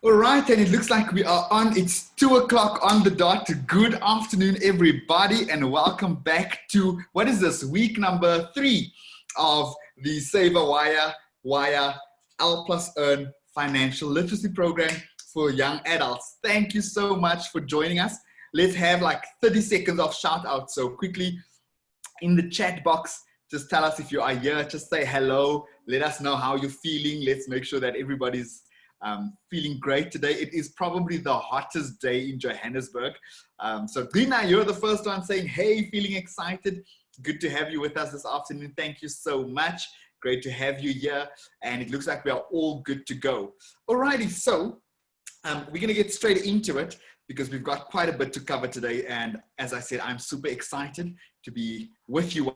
All right, and it looks like we are on. It's 2 o'clock on the dot. Good afternoon, everybody, and welcome back to what is this week number 3 of the Wire L+EARN financial literacy program for young adults. Thank you so much for joining us. Let's have like 30 seconds of shout out. So quickly in the chat box, just tell us if you are here. Just say hello. Let us know how you're feeling. Let's make sure that everybody's feeling great today. It is probably the hottest day in Johannesburg. So Dina, you're the first one saying, hey, feeling excited. Good to have you with us this afternoon. Thank you so much. Great to have you here. And it looks like we are all good to go. Alrighty, so we're going to get straight into it because we've got quite a bit to cover today. And as I said, I'm super excited to be with you.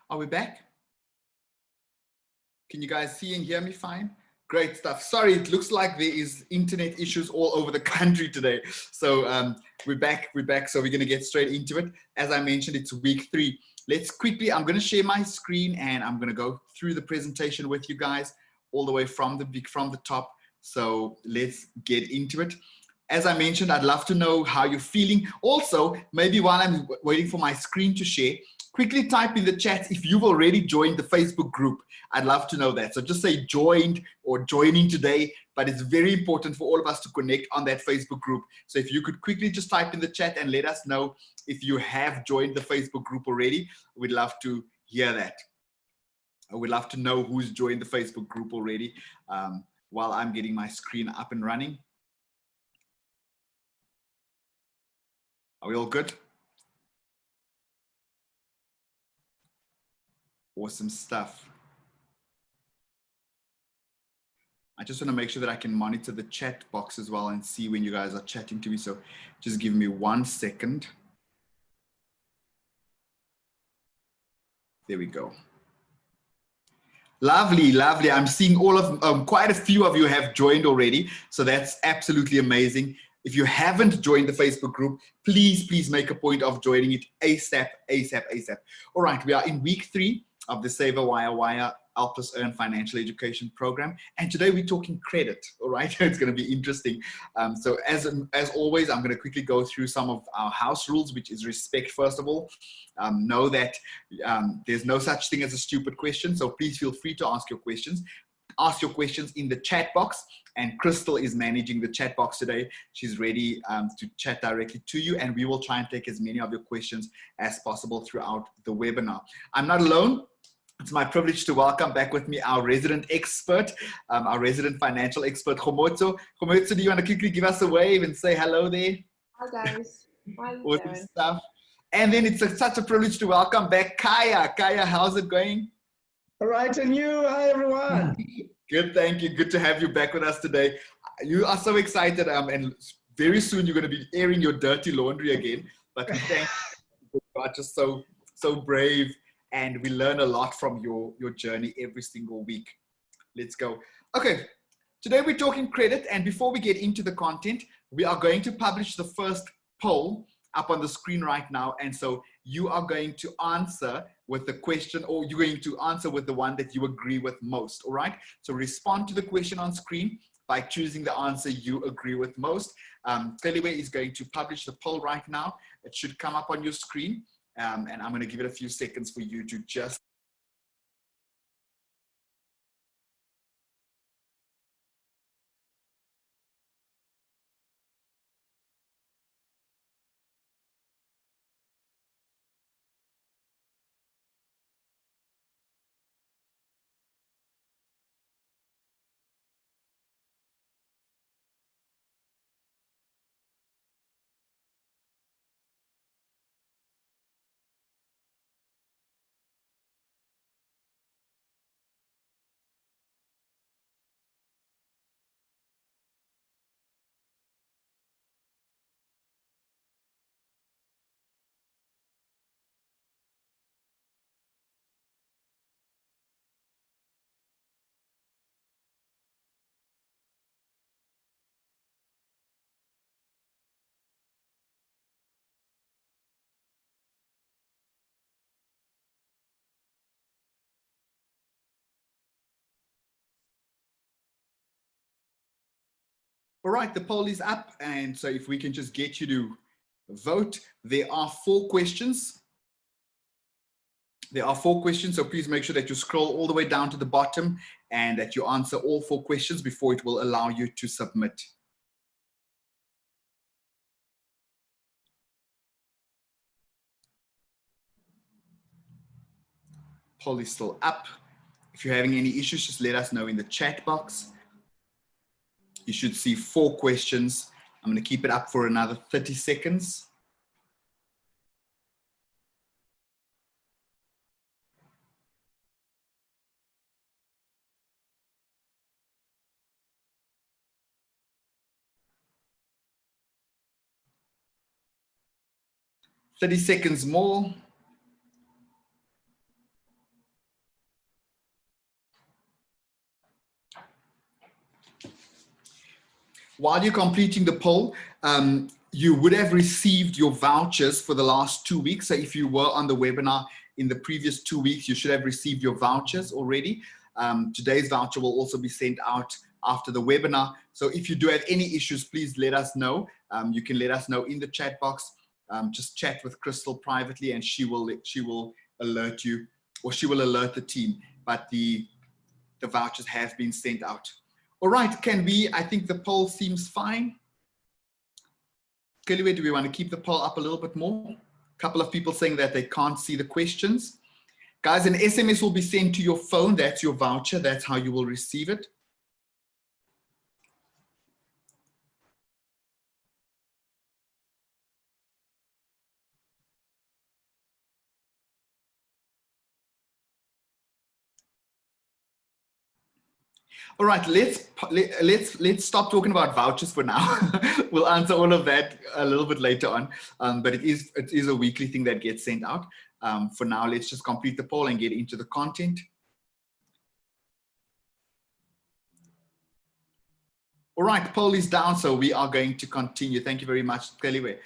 Are we back? Can you guys see and hear me fine? Great stuff. Sorry, it looks like there is internet issues all over the country today. So we're back. So we're going to get straight into it. As I mentioned, it's week 3. Let's quickly, I'm going to share my screen and I'm going to go through the presentation with you guys all the way from the top. So let's get into it. As I mentioned, I'd love to know how you're feeling. Also, maybe while I'm waiting for my screen to share, quickly type in the chat if you've already joined the Facebook group. I'd love to know that. So just say joined or joining today, but it's very important for all of us to connect on that Facebook group. So if you could quickly just type in the chat and let us know if you have joined the Facebook group already, we'd love to hear that. We'd love to know who's joined the Facebook group already while I'm getting my screen up and running. Are we all good? Awesome stuff. I just want to make sure that I can monitor the chat box as well and see when you guys are chatting to me. So just give me 1 second. There we go. Lovely, lovely. I'm seeing all of, quite a few of you have joined already. So that's absolutely amazing. If you haven't joined the Facebook group, please make a point of joining it ASAP, ASAP, ASAP. All right, we are in week 3 of the Save a Wire L+EARN financial education program. And today we're talking credit, all right? It's gonna be interesting. So as always, I'm gonna quickly go through some of our house rules, which is respect, first of all. Know that there's no such thing as a stupid question. So please feel free to ask your questions. Ask your questions in the chat box, and Crystal is managing the chat box today. She's ready to chat directly to you, and we will try and take as many of your questions as possible throughout the webinar. I'm not alone. It's my privilege to welcome back with me our resident expert, our resident financial expert, Khomotso. Khomotso, do you want to quickly give us a wave and say hello there? Hi guys. How are you Awesome doing? stuff. And then it's such a privilege to welcome back Kaya. Kaya, how's it going? All right, and you, hi everyone. Good, thank you. Good to have you back with us today. You are so excited, and very soon you're going to be airing your dirty laundry again. But we thank you. You are just so brave, and we learn a lot from your journey every single week. Let's go. Okay, today we're talking credit, and before we get into the content, we are going to publish the first poll up on the screen right now. And so you are going to answer with the question, or you're going to answer with the one that you agree with most, all right? So respond to the question on screen by choosing the answer you agree with most. Teliwe is going to publish the poll right now. It should come up on your screen. And I'm gonna give it a few seconds for you to just All right, the poll is up. And so if we can just get you to vote, there are 4 questions. There are 4 questions, so please make sure that you scroll all the way down to the bottom and that you answer all 4 questions before it will allow you to submit. Poll is still up. If you're having any issues, just let us know in the chat box. You should see 4 questions. I'm going to keep it up for another 30 seconds. Thirty seconds more. While you're completing the poll, you would have received your vouchers for the last 2 weeks. So if you were on the webinar in the previous 2 weeks, you should have received your vouchers already. Today's voucher will also be sent out after the webinar. So if you do have any issues, please let us know. You can let us know in the chat box. Just chat with Crystal privately and she will alert you, or she will alert the team. But the vouchers have been sent out. All right, I think the poll seems fine. Kelly, do we want to keep the poll up a little bit more? A couple of people saying that they can't see the questions. Guys, an SMS will be sent to your phone. That's your voucher. That's how you will receive it. All right, let's stop talking about vouchers for now. We'll answer all of that a little bit later on. But it is a weekly thing that gets sent out. For now, let's just complete the poll and get into the content. All right, poll is down, so we are going to continue. Thank you very much, Keliwe.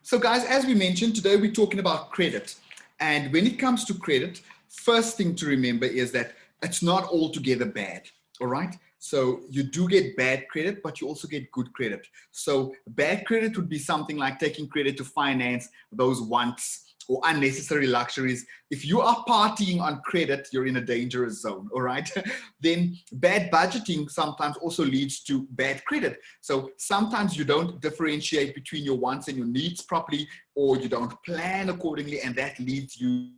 So guys, as we mentioned, today we're talking about credit. And when it comes to credit, first thing to remember is that it's not altogether bad, all right? So you do get bad credit, but you also get good credit. So bad credit would be something like taking credit to finance those wants or unnecessary luxuries. If you are partying on credit, you're in a dangerous zone, all right? Then bad budgeting sometimes also leads to bad credit. So sometimes you don't differentiate between your wants and your needs properly, or you don't plan accordingly, and that leads you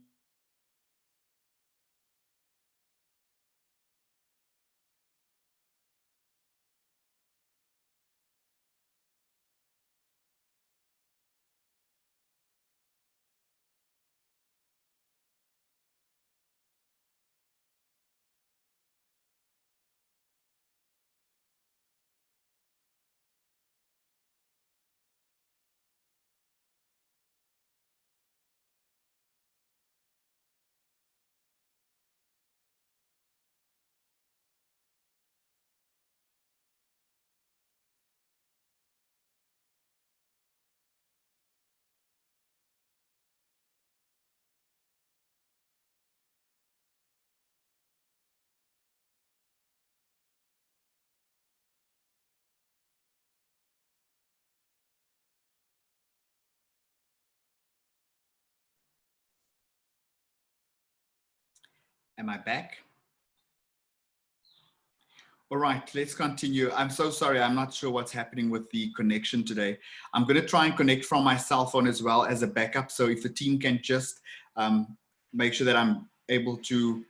Am I back? All right, let's continue. I'm so sorry. I'm not sure what's happening with the connection today. I'm going to try and connect from my cell phone as well as a backup. So if the team can just make sure that I'm able to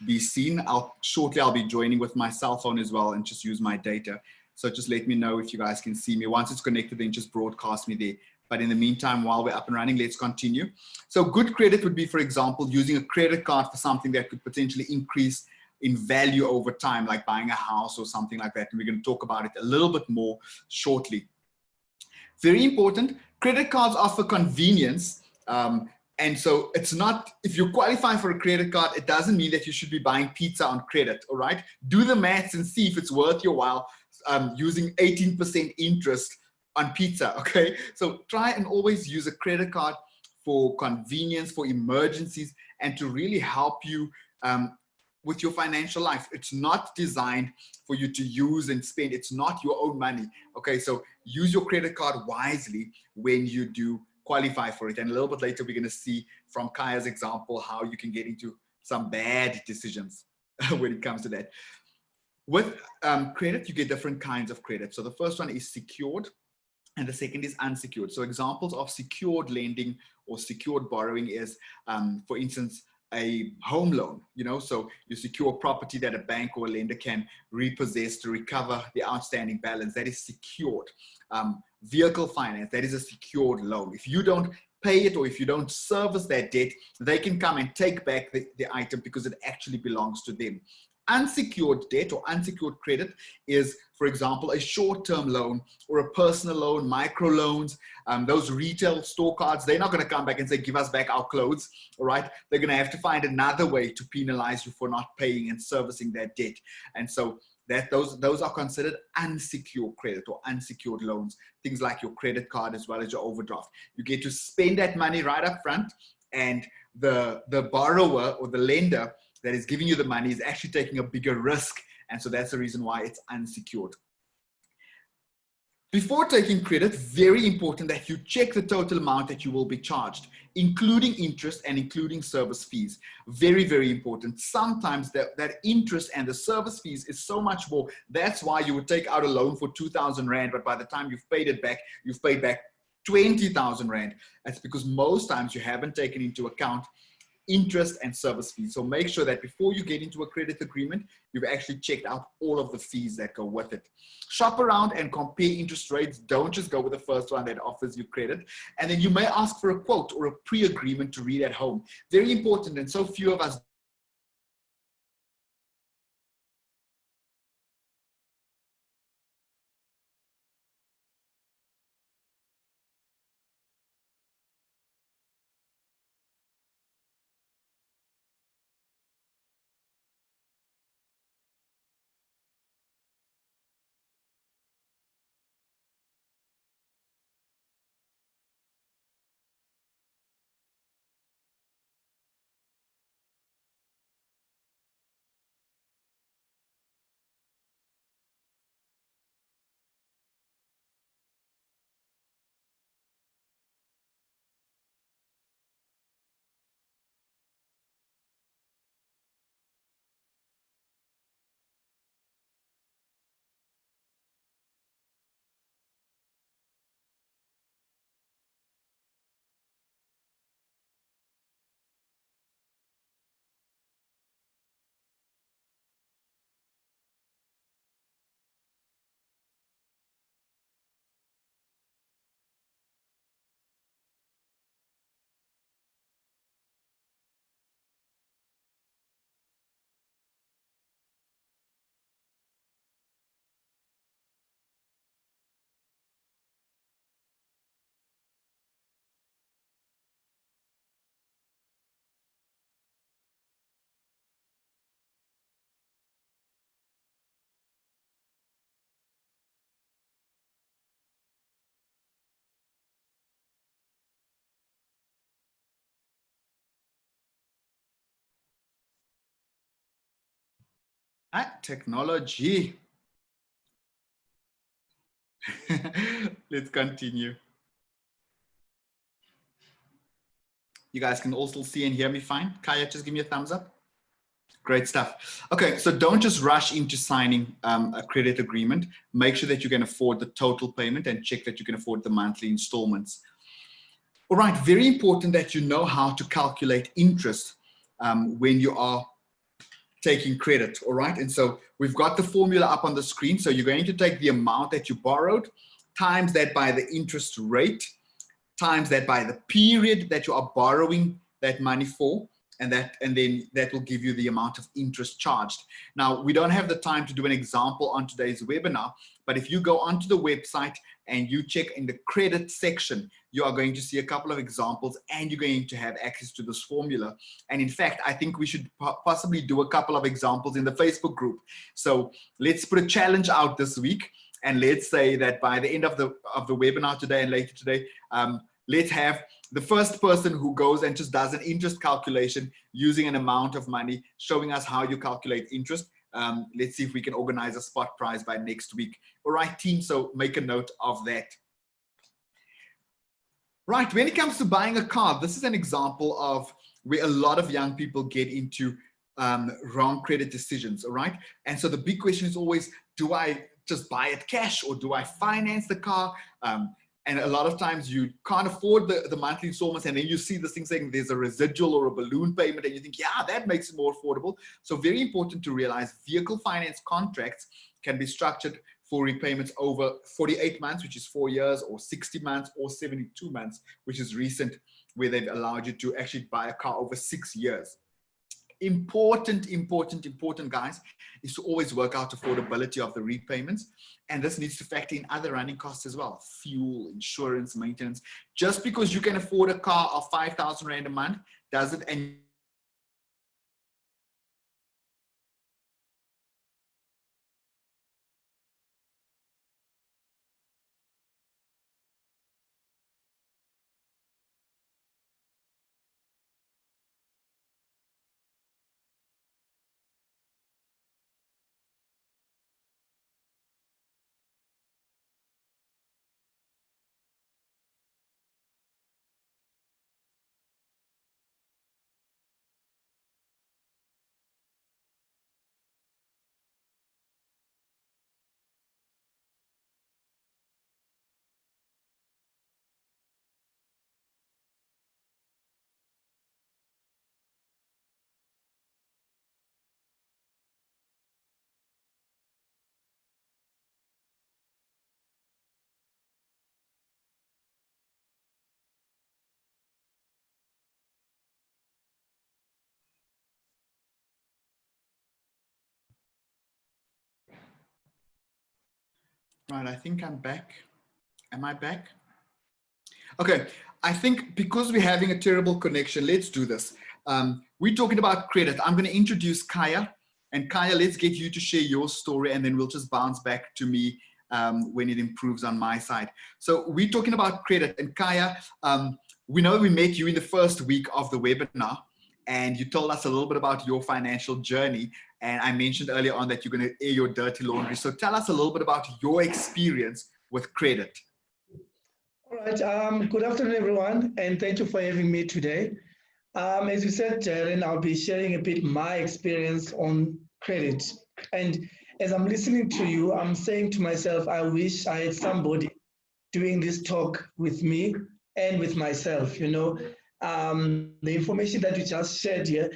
be seen, shortly I'll be joining with my cell phone as well and just use my data. So just let me know if you guys can see me. Once it's connected, then just broadcast me there. But in the meantime, while we're up and running, let's continue. So good credit would be, for example, using a credit card for something that could potentially increase in value over time, like buying a house or something like that. And we're going to talk about it a little bit more shortly. Very important, credit cards offer convenience. And so it's not, if you qualify for a credit card, it doesn't mean that you should be buying pizza on credit, all right? Do the maths and see if it's worth your while using 18% interest on pizza, okay? So try and always use a credit card for convenience, for emergencies, and to really help you with your financial life. It's not designed for you to use and spend. It's not your own money. Okay, so use your credit card wisely when you do qualify for it. And a little bit later, we're going to see from Kaya's example how you can get into some bad decisions when it comes to that. With credit, you get different kinds of credit. So the first one is secured, and the second is unsecured. So examples of secured lending or secured borrowing is, for instance, a home loan, so you secure property that a bank or a lender can repossess to recover the outstanding balance. That is secured. Vehicle finance, that is a secured loan. If you don't pay it or if you don't service that debt, they can come and take back the item because it actually belongs to them. Unsecured debt or unsecured credit is, for example, a short-term loan or a personal loan, micro loans. Those retail store cards, they're not going to come back and say, give us back our clothes, all right? They're going to have to find another way to penalize you for not paying and servicing that debt. And so those are considered unsecured credit or unsecured loans, things like your credit card as well as your overdraft. You get to spend that money right up front, and the borrower or the lender that is giving you the money is actually taking a bigger risk. And so that's the reason why it's unsecured. Before taking credit, very important that you check the total amount that you will be charged, including interest and including service fees. Very, very important. Sometimes that interest and the service fees is so much more. That's why you would take out a loan for 2,000 Rand, but by the time you've paid it back, you've paid back 20,000 Rand. That's because most times you haven't taken into account interest and service fees. So make sure that before you get into a credit agreement, you've actually checked out all of the fees that go with it. Shop around and compare interest rates. Don't just go with the first one that offers you credit. And then you may ask for a quote or a pre-agreement to read at home. Very important, and so few of us technology. Let's continue. You guys can also see and hear me fine. Kaya, just give me a thumbs up. Great stuff. Okay, so don't just rush into signing a credit agreement. Make sure that you can afford the total payment and check that you can afford the monthly installments. All right, very important that you know how to calculate interest when you are taking credit, all right? And so we've got the formula up on the screen. So you're going to take the amount that you borrowed, times that by the interest rate, times that by the period that you are borrowing that money for, and then that will give you the amount of interest charged. Now, we don't have the time to do an example on today's webinar, but if you go onto the website and you check in the credit section, you are going to see a couple of examples and you're going to have access to this formula. And in fact, I think we should possibly do a couple of examples in the Facebook group. So let's put a challenge out this week. And let's say that by the end of the webinar today and later today, let's have the first person who goes and just does an interest calculation using an amount of money, showing us how you calculate interest. Let's see if we can organize a spot prize by next week. All right, team, so make a note of that. Right, when it comes to buying a car, this is an example of where a lot of young people get into wrong credit decisions, all right? And so the big question is always, do I just buy it cash or do I finance the car? And a lot of times you can't afford the monthly installments, and then you see this thing saying there's a residual or a balloon payment, and you think, yeah, that makes it more affordable. So very important to realize vehicle finance contracts can be structured for repayments over 48 months, which is 4 years, or 60 months, or 72 months, which is recent, where they've allowed you to actually buy a car over 6 years. Important, guys, is to always work out affordability of the repayments. And this needs to factor in other running costs as well: fuel, insurance, maintenance. Just because you can afford a car of 5,000 Rand a month doesn't, and right, I think I'm back. Am I back? Okay, I think because we're having a terrible connection, let's do this. We're talking about credit. I'm going to introduce Kaya. And Kaya, let's get you to share your story, and then we'll just bounce back to me when it improves on my side. So we're talking about credit. And Kaya, we know we met you in the first week of the webinar, and you told us a little bit about your financial journey. And I mentioned earlier on that you're going to air your dirty laundry. So tell us a little bit about your experience with credit. All right. Good afternoon, everyone, and thank you for having me today. As you said, Jaren, I'll be sharing a bit my experience on credit. And as I'm listening to you, I'm saying to myself, I wish I had somebody doing this talk with me and with myself. You know, the information that you just shared here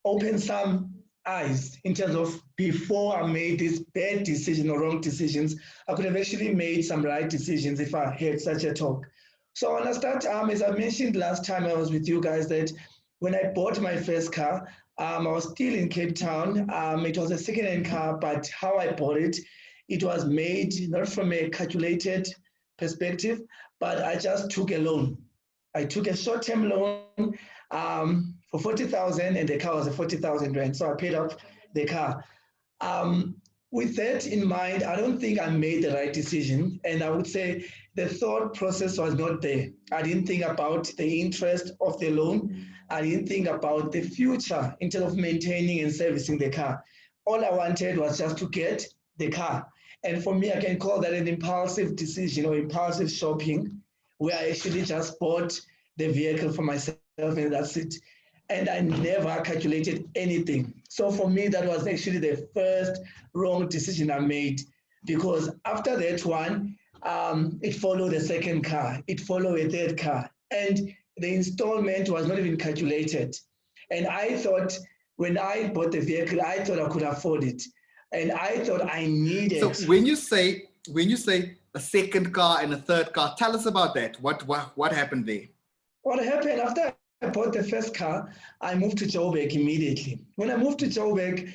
opened some eyes in terms of before I made this bad decision or wrong decisions, I could have actually made some right decisions if I had such a talk. So I want to start, as I mentioned last time I was with you guys, that when I bought my first car, I was still in Cape Town. It was a second-hand car, but how I bought it, it was made not from a calculated perspective, but I just took a loan. I took a short-term loan for 40,000, and the car was a 40,000 Rand. So I paid off the car. With that in mind, I don't think I made the right decision. And I would say the thought process was not there. I didn't think about the interest of the loan. I didn't think about the future in terms of maintaining and servicing the car. All I wanted was just to get the car. And for me, I can call that an impulsive decision or impulsive shopping, where I actually just bought the vehicle for myself and that's it. And I never calculated anything. So for me, that was actually the first wrong decision I made, because after that one, it followed a second car, it followed a third car, and the installment was not even calculated. And I thought when I bought the vehicle, I thought I could afford it. And I thought I needed. So when you say a second car and a third car, tell us about that. What happened there? What happened after I bought the first car, I moved to Joburg immediately. When I moved to Joburg,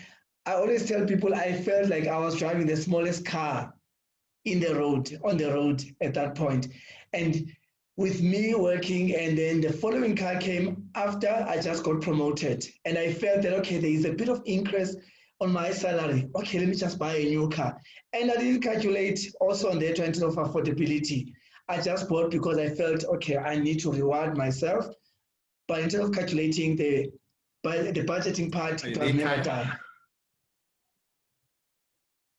I always tell people I felt like I was driving the smallest car on the road at that point. And with me working, and then the following car came after I just got promoted. And I felt that, okay, there is a bit of increase on my salary. Okay, let me just buy a new car. And I didn't calculate also on the end of affordability. I just bought because I felt, okay, I need to reward myself. But instead of calculating the budgeting part, it was never done.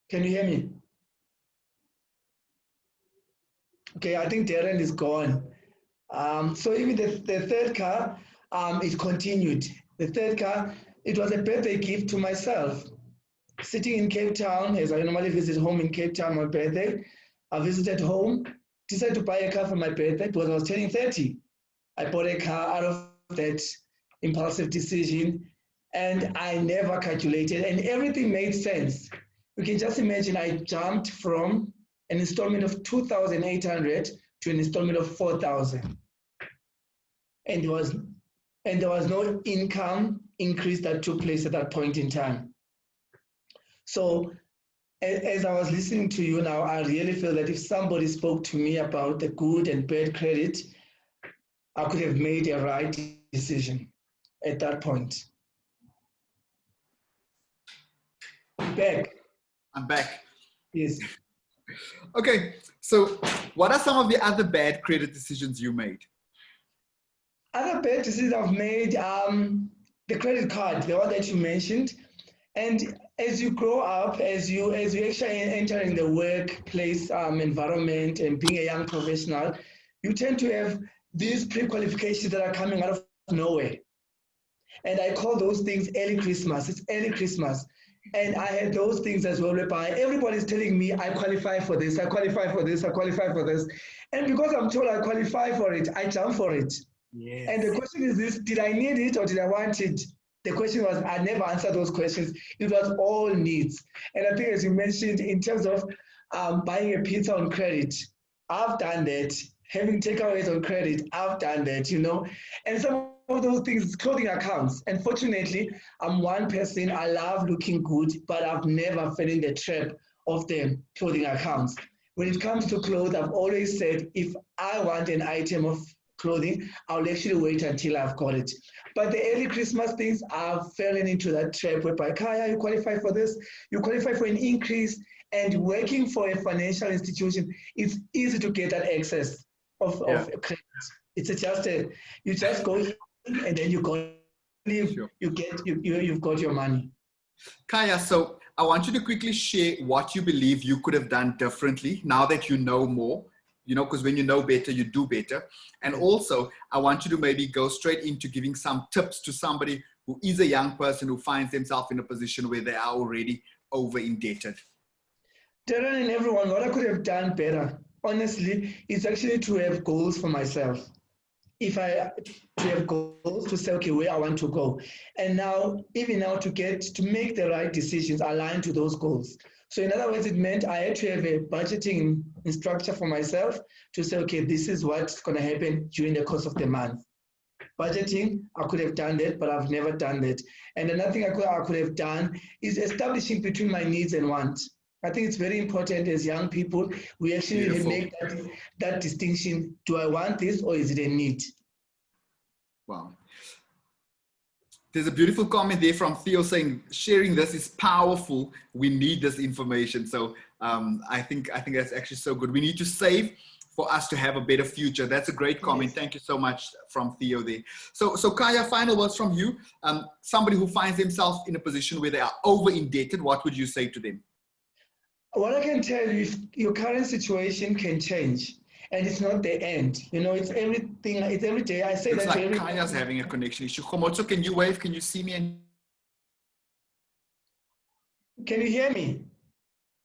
Can you hear me? Okay, I think Darren is gone. So even the third car, it continued. The third car, it was a birthday gift to myself. Sitting in Cape Town, as I normally visit home in Cape Town on my birthday, I visited home, decided to buy a car for my birthday because I was turning 30. I bought a car out of that impulsive decision, and I never calculated, and everything made sense. You can just imagine I jumped from an installment of 2,800 to an installment of 4,000. And there was no income increase that took place at that point in time. So as I was listening to you now, I really feel that if somebody spoke to me about the good and bad credit, I could have made a right decision at that point. Back. I'm back. Yes. Okay, so what are some of the other bad credit decisions you made? Other bad decisions I've made, the credit card, the one that you mentioned. And as you grow up, as you actually enter in the workplace environment and being a young professional, you tend to have these pre-qualifications that are coming out of nowhere. And I call those things early Christmas. It's early Christmas. And I had those things as well, whereby everybody's telling me I qualify for this, I qualify for this, I qualify for this. And because I'm told I qualify for it, I jump for it. Yes. And the question is this, did I need it or did I want it? The question was, I never answered those questions. It was all needs. And I think, as you mentioned, in terms of buying a pizza on credit, I've done that. Having takeaways on credit, I've done that, you know. And some of those things, clothing accounts. And fortunately, I'm one person, I love looking good, but I've never fell in the trap of the clothing accounts. When it comes to clothes, I've always said, if I want an item of clothing, I'll actually wait until I've got it. But the early Christmas things, I've fallen into that trap whereby, Kaya, you qualify for this, you qualify for an increase, and working for a financial institution, it's easy to get that access of credit. It's you just go in and then you go, you've got your money. Kaya, so I want you to quickly share what you believe you could have done differently now that you know more. You know, because when you know better, you do better. And also, I want you to maybe go straight into giving some tips to somebody who is a young person who finds themselves in a position where they are already over-indebted. Darren and everyone, what I could have done better, honestly, is actually to have goals for myself. To have goals to say, okay, where I want to go. And now, even now to make the right decisions aligned to those goals. So in other words, it meant I had to have a budgeting structure for myself to say, okay, this is what's going to happen during the course of the month. Budgeting, I could have done that, but I've never done that. And another thing I could have done is establishing between my needs and wants. I think it's very important as young people, we actually make that distinction. Do I want this or is it a need? Wow. There's a beautiful comment there from Theo saying, sharing this is powerful. We need this information. So I think that's actually so good. We need to save for us to have a better future. That's a great comment. Yes. Thank you so much from Theo there. So Kaya, final words from you. Somebody who finds themselves in a position where they are over-indebted, what would you say to them? What I can tell you, your current situation can change. And it's not the end. You know, it's everything. It's every day. I say Looks that like Kaya's having a connection issue. Komotso, can you wave? Can you see me? Can you hear me?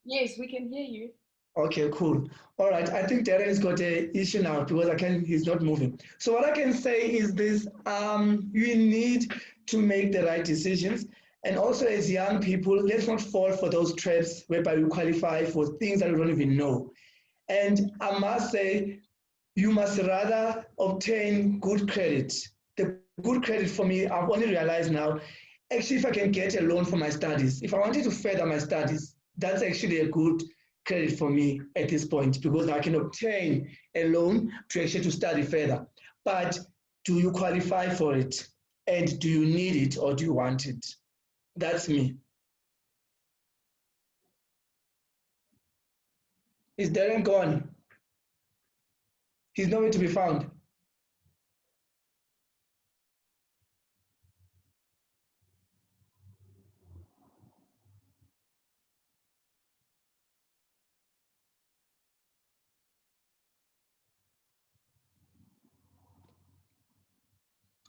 Yes, we can hear you. Okay, cool. All right. I think Darren's got an issue now because he's not moving. So what I can say is this, you need to make the right decisions. And also as young people, let's not fall for those traps whereby we qualify for things that we don't even know. And I must say, you must rather obtain good credit. The good credit for me, I've only realized now, actually, if I can get a loan for my studies, if I wanted to further my studies, that's actually a good credit for me at this point because I can obtain a loan to study further. But do you qualify for it? And do you need it or do you want it? That's me. Is Darren gone? He's nowhere to be found.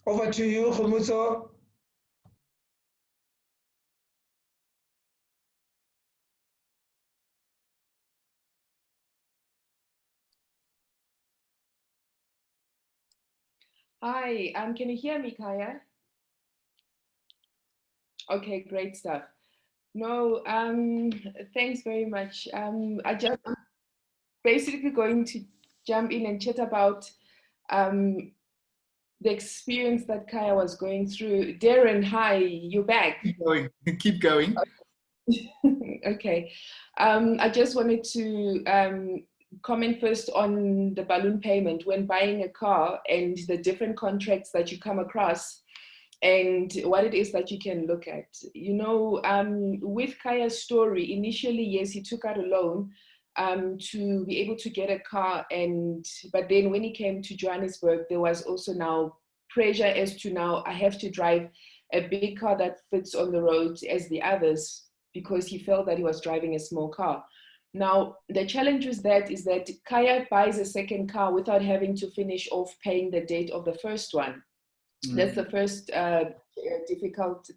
Over to you, Khomutso. Hi, can you hear me, Kaya? Okay, great stuff. No, thanks very much. I'm basically going to jump in and chat about the experience that Kaya was going through. Darren, hi, you're back. Keep going. Keep going. Okay. I just wanted to comment first on the balloon payment when buying a car and the different contracts that you come across and what it is that you can look at. You know, with Kaya's story, initially, yes, he took out a loan to be able to get a car, but then when he came to Johannesburg, there was also now pressure as to now I have to drive a big car that fits on the road as the others, because he felt that he was driving a small car. Now, the challenge with that is that Kaya buys a second car without having to finish off paying the debt of the first one. That's the first difficult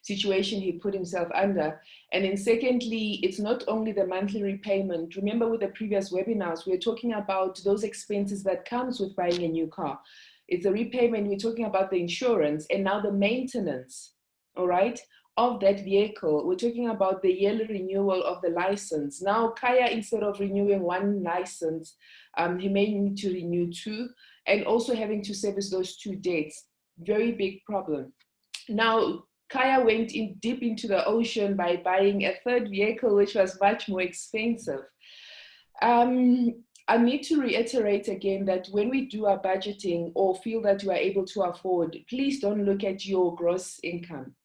situation he put himself under. And then secondly, it's not only the monthly repayment. Remember with the previous webinars, we're talking about those expenses that comes with buying a new car. It's the repayment, we're talking about the insurance, and now the maintenance, all right, of that vehicle. We're talking about the yearly renewal of the license. Now, Kaya, instead of renewing one license, he may need to renew two, and also having to service those two debts. Very big problem. Now, Kaya went in deep into the ocean by buying a third vehicle, which was much more expensive. I need to reiterate again that when we do our budgeting or feel that you are able to afford, please don't look at your gross income.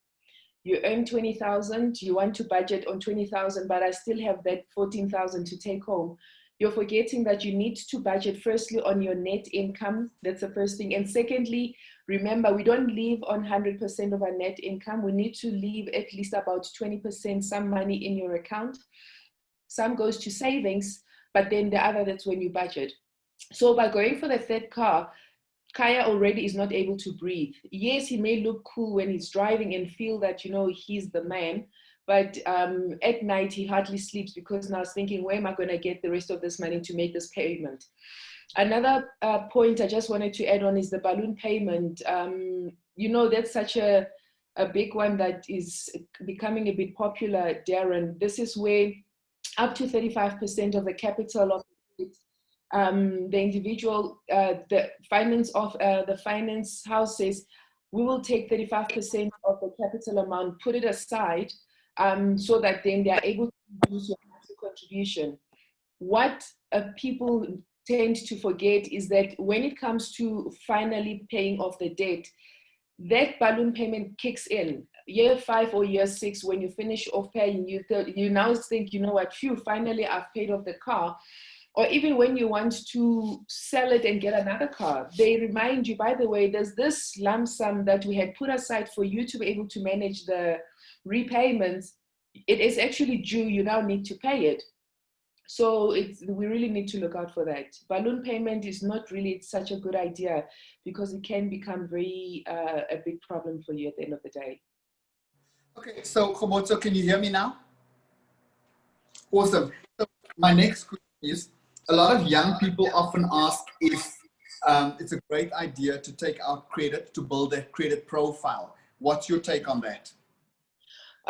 You earn 20,000, you want to budget on 20,000, but I still have that 14,000 to take home. You're forgetting that you need to budget firstly on your net income. That's the first thing. And secondly, remember, we don't live on 100% of our net income. We need to leave at least about 20%, some money in your account. Some goes to savings, but then the other, that's when you budget. So by going for the third car, Kaya already is not able to breathe. Yes, he may look cool when he's driving and feel that, you know, he's the man. But at night, he hardly sleeps because now he's thinking, where am I going to get the rest of this money to make this payment? Another point I just wanted to add on is the balloon payment. You know, that's such a big one that is becoming a bit popular, Darren. This is where up to 35% of the capital of the individual, the finance house says, we will take 35% of the capital amount, put it aside, so that then they are able to reduce your monthly contribution. What people tend to forget is that when it comes to finally paying off the debt, that balloon payment kicks in. Year 5 or year 6, when you finish off paying, you now think, you know what, phew, finally I've paid off the car. Or even when you want to sell it and get another car, they remind you, by the way, there's this lump sum that we had put aside for you to be able to manage the repayments. It is actually due, you now need to pay it. So we really need to look out for that. Balloon payment is not really such a good idea because it can become a big problem for you at the end of the day. Okay, so Khomotso, can you hear me now? Awesome. So my next question is, a lot of young people often ask if it's a great idea to take out credit to build a credit profile. What's your take on that?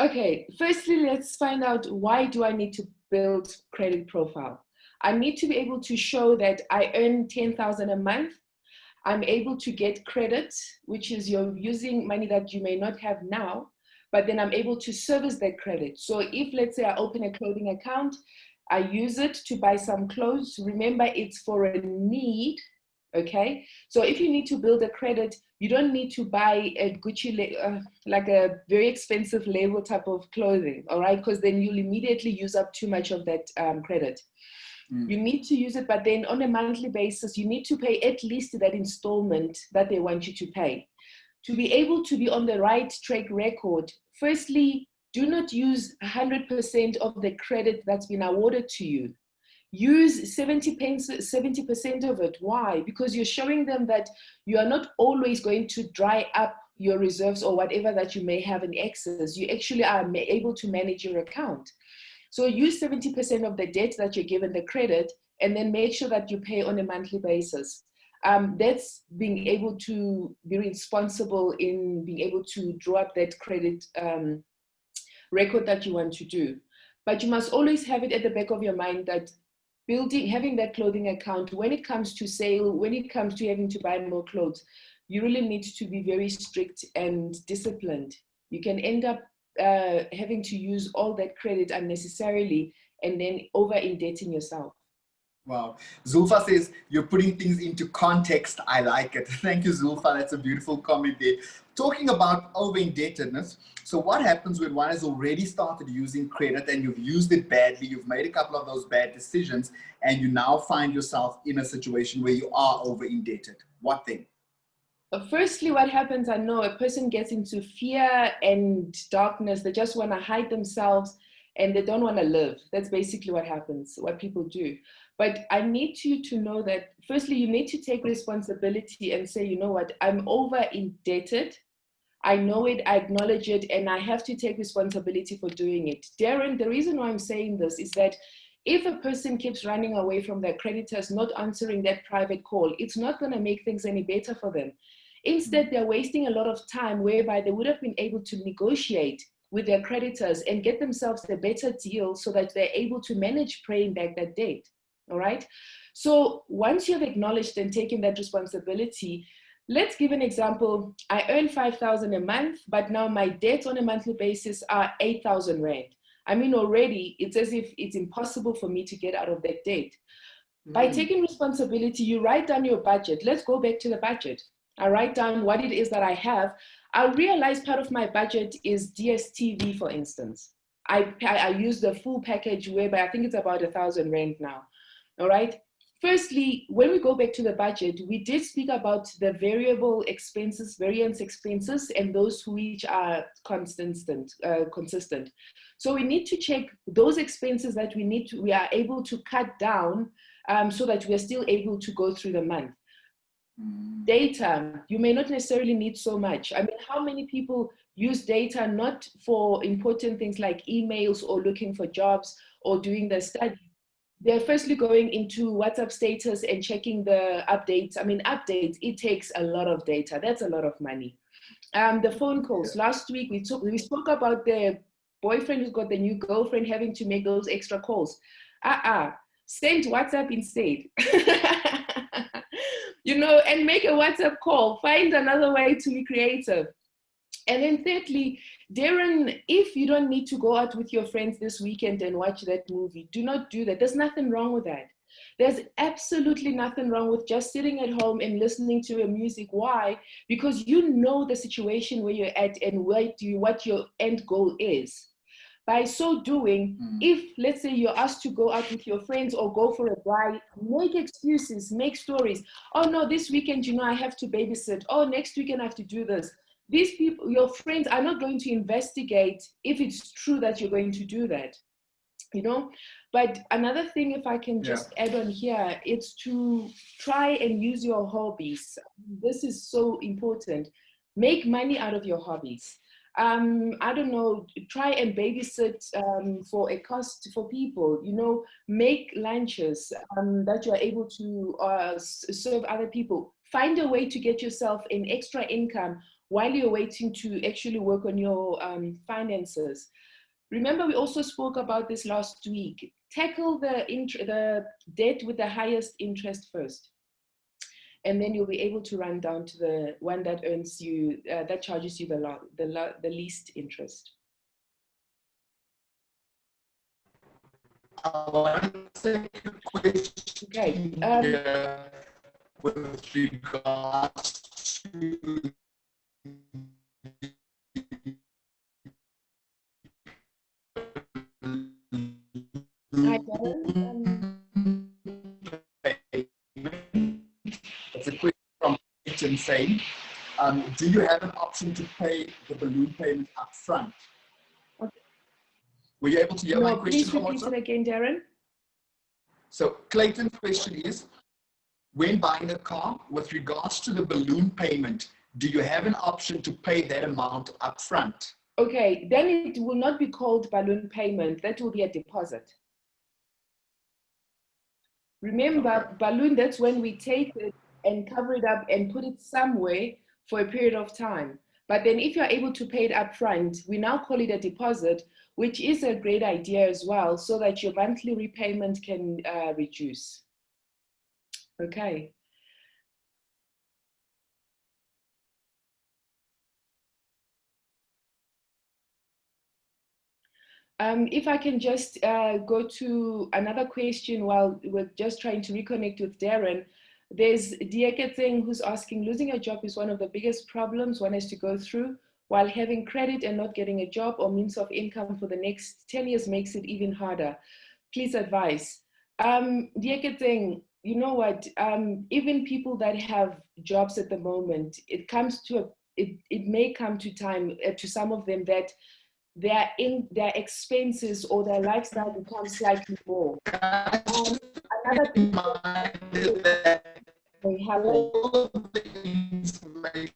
Okay, firstly, let's find out, why do I need to build credit profile? I need to be able to show that I earn 10,000 a month. I'm able to get credit, which is you're using money that you may not have now, but then I'm able to service that credit. So if, let's say, I open a clothing account, I use it to buy some clothes. Remember, it's for a need, okay? So if you need to build a credit, you don't need to buy a Gucci, like a very expensive label type of clothing, all right? Because then you'll immediately use up too much of that credit. You need to use it, but then on a monthly basis, you need to pay at least that installment that they want you to pay. To be able to be on the right track record, firstly, do not use 100% of the credit that's been awarded to you. Use 70% of it. Why? Because you're showing them that you are not always going to dry up your reserves or whatever that you may have in excess. You actually are able to manage your account. So use 70% of the debt that you're given the credit, and then make sure that you pay on a monthly basis. That's being able to be responsible in being able to draw up that credit record that you want to do. But you must always have it at the back of your mind that having that clothing account, when it comes to sale, when it comes to having to buy more clothes, you really need to be very strict and disciplined. You can end up having to use all that credit unnecessarily and then over-indebting yourself. Wow. Zulfa says, you're putting things into context. I like it. Thank you, Zulfa. That's a beautiful comment there. Talking about over-indebtedness. So what happens when one has already started using credit and you've used it badly, you've made a couple of those bad decisions, and you now find yourself in a situation where you are over-indebted? What then? Firstly, what happens, I know a person gets into fear and darkness. They just want to hide themselves and they don't want to live. That's basically what happens, what people do. But I need you to know that, firstly, you need to take responsibility and say, you know what, I'm over indebted. I know it, I acknowledge it, and I have to take responsibility for doing it. Darren, the reason why I'm saying this is that if a person keeps running away from their creditors, not answering that private call, it's not going to make things any better for them. Instead, they're wasting a lot of time whereby they would have been able to negotiate with their creditors and get themselves a better deal so that they're able to manage paying back that debt. All right. So once you've acknowledged and taken that responsibility, let's give an example. I earn 5,000 a month, but now my debts on a monthly basis are 8,000 Rand. I mean, already it's as if it's impossible for me to get out of that debt. By taking responsibility, you write down your budget. Let's go back to the budget. I write down what it is that I have. I realize part of my budget is DSTV, for instance. I use the full package whereby I think it's about 1,000 Rand now. All right. Firstly, when we go back to the budget, we did speak about the variable expenses, variance expenses, and those which are consistent. So we need to check those expenses that we are able to cut down so that we are still able to go through the month. Data, you may not necessarily need so much. I mean, how many people use data not for important things like emails or looking for jobs or doing their study? They're firstly going into WhatsApp status and checking the updates. I mean, updates, it takes a lot of data. That's a lot of money. The phone calls. Last week, we spoke about the boyfriend who's got the new girlfriend having to make those extra calls. Send WhatsApp instead. And make a WhatsApp call. Find another way to be creative. And then thirdly, Darren, if you don't need to go out with your friends this weekend and watch that movie, do not do that. There's nothing wrong with that. There's absolutely nothing wrong with just sitting at home and listening to your music. Why? Because you know the situation where you're at and what your end goal is. By so doing, if, let's say, you're asked to go out with your friends or go for a drive, make excuses, make stories. Oh, no, this weekend, I have to babysit. Oh, next weekend I have to do this. These people, your friends, are not going to investigate if it's true that you're going to do that, But another thing, if I can just add on here, it's to try and use your hobbies. This is so important. Make money out of your hobbies. I don't know, try and babysit for a cost for people, make lunches that you're able to serve other people. Find a way to get yourself an extra income while you're waiting to actually work on your finances. Remember, we also spoke about this last week. Tackle the debt with the highest interest first. And then you'll be able to run down to the one that earns you, that charges you the least interest. I want to take a question with regards to Hi, Darren. question saying, do you have an option to pay the balloon payment up front? Okay. Were you able to hear my No, question? please repeat it again, Darren. So Clayton's question is, when buying a car, with regards to the balloon payment, do you have an option to pay that amount up front? Okay, then it will not be called balloon payment. That will be a deposit. Remember, Okay. balloon, that's when we take it and cover it up and put it somewhere for a period of time. But then if you're able to pay it up front, we now call it a deposit, which is a great idea as well, so that your monthly repayment can reduce. Okay. If I can just go to another question while we're just trying to reconnect with Darren. There's Dieke Thing who's asking, losing a job is one of the biggest problems one has to go through, while having credit and not getting a job or means of income for the next 10 years makes it even harder. Please advise. Dieke Thing, you know what, even people that have jobs at the moment, it may come to time to some of them that their expenses or their lifestyle becomes slightly more. Another thing may happen. All of the information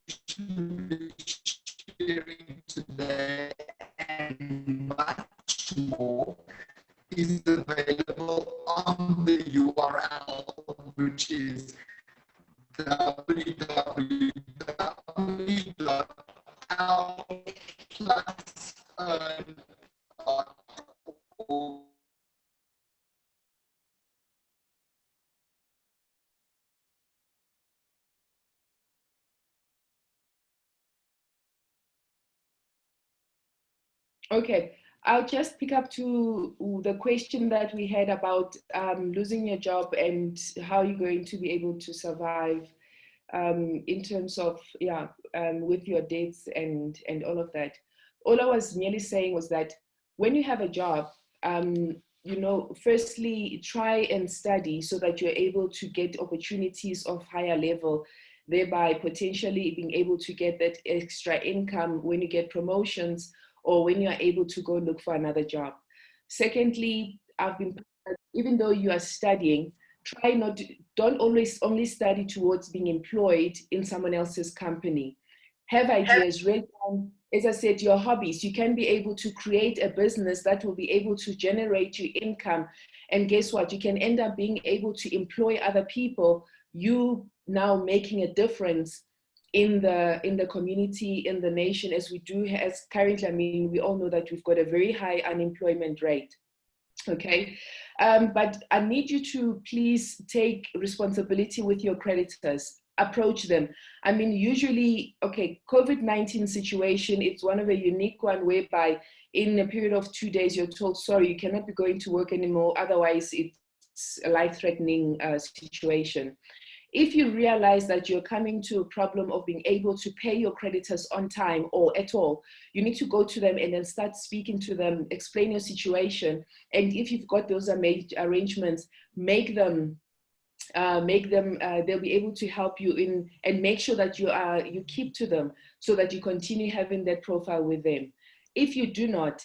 we're sharing today and much more is available on the URL, which is www.l+earn.org. Okay, I'll just pick up to the question that we had about losing your job and how you're going to be able to survive in terms of, with your debts and all of that. All I was merely saying was that when you have a job, you know, firstly, try and study so that you're able to get opportunities of higher level, thereby potentially being able to get that extra income when you get promotions or when you're able to go look for another job. Secondly, even though you are studying, don't always only study towards being employed in someone else's company. Have ideas, write down, as I said, your hobbies. You can be able to create a business that will be able to generate you income. And guess what? You can end up being able to employ other people, you now making a difference in the community, in the nation, as we do, as currently, I mean, we all know that we've got a very high unemployment rate. Okay, but I need you to please take responsibility with your creditors. Approach them. I mean, usually, okay, COVID-19 situation, it's one of a unique one whereby in a period of 2 days, you're told, sorry, you cannot be going to work anymore. Otherwise, it's a life-threatening situation. If you realize that you're coming to a problem of being able to pay your creditors on time or at all, you need to go to them and then start speaking to them, explain your situation. And if you've got those arrangements, they'll be able to help you in and make sure that you keep to them so that you continue having that profile with them. If you do not,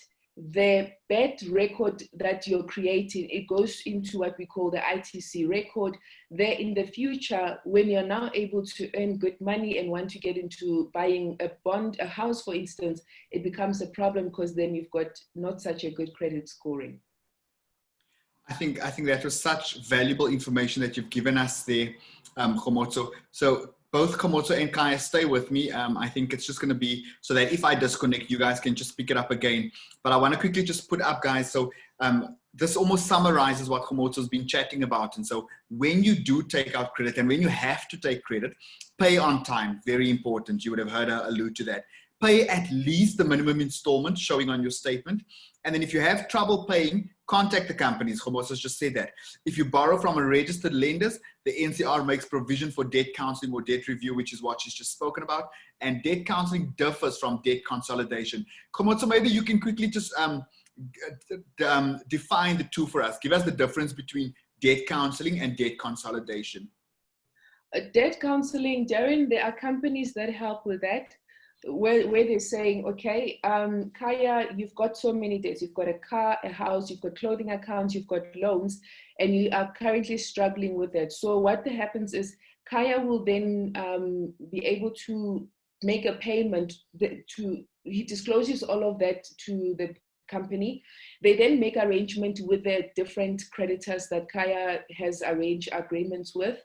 the bad record that you're creating, it goes into what we call the ITC record. There in the future, when you're now able to earn good money and want to get into buying a house, for instance, it becomes a problem because then you've got not such a good credit scoring. I think that was such valuable information that you've given us there, Khomotso. So both Khomotso and Kaya, stay with me. I think it's just going to be so that if I disconnect, you guys can just pick it up again. But I want to quickly just put up, guys. So this almost summarizes what Khomotso's been chatting about. And so when you do take out credit and when you have to take credit, pay on time. Very important. You would have heard her allude to that. Pay at least the minimum installment showing on your statement. And then if you have trouble paying, contact the companies. Khomotso's just said that. If you borrow from a registered lenders, the NCR makes provision for debt counseling or debt review, which is what she's just spoken about. And debt counseling differs from debt consolidation. Khomotso, maybe you can quickly just define the two for us. Give us the difference between debt counseling and debt consolidation. Debt counseling, Darren, there are companies that help with that, where they're saying, okay, Kaya, you've got so many debts. You've got a car, a house, you've got clothing accounts, you've got loans, and you are currently struggling with it. So what happens is Kaya will then be able to make a payment he discloses all of that to the company. They then make arrangement with the different creditors that Kaya has arranged agreements with.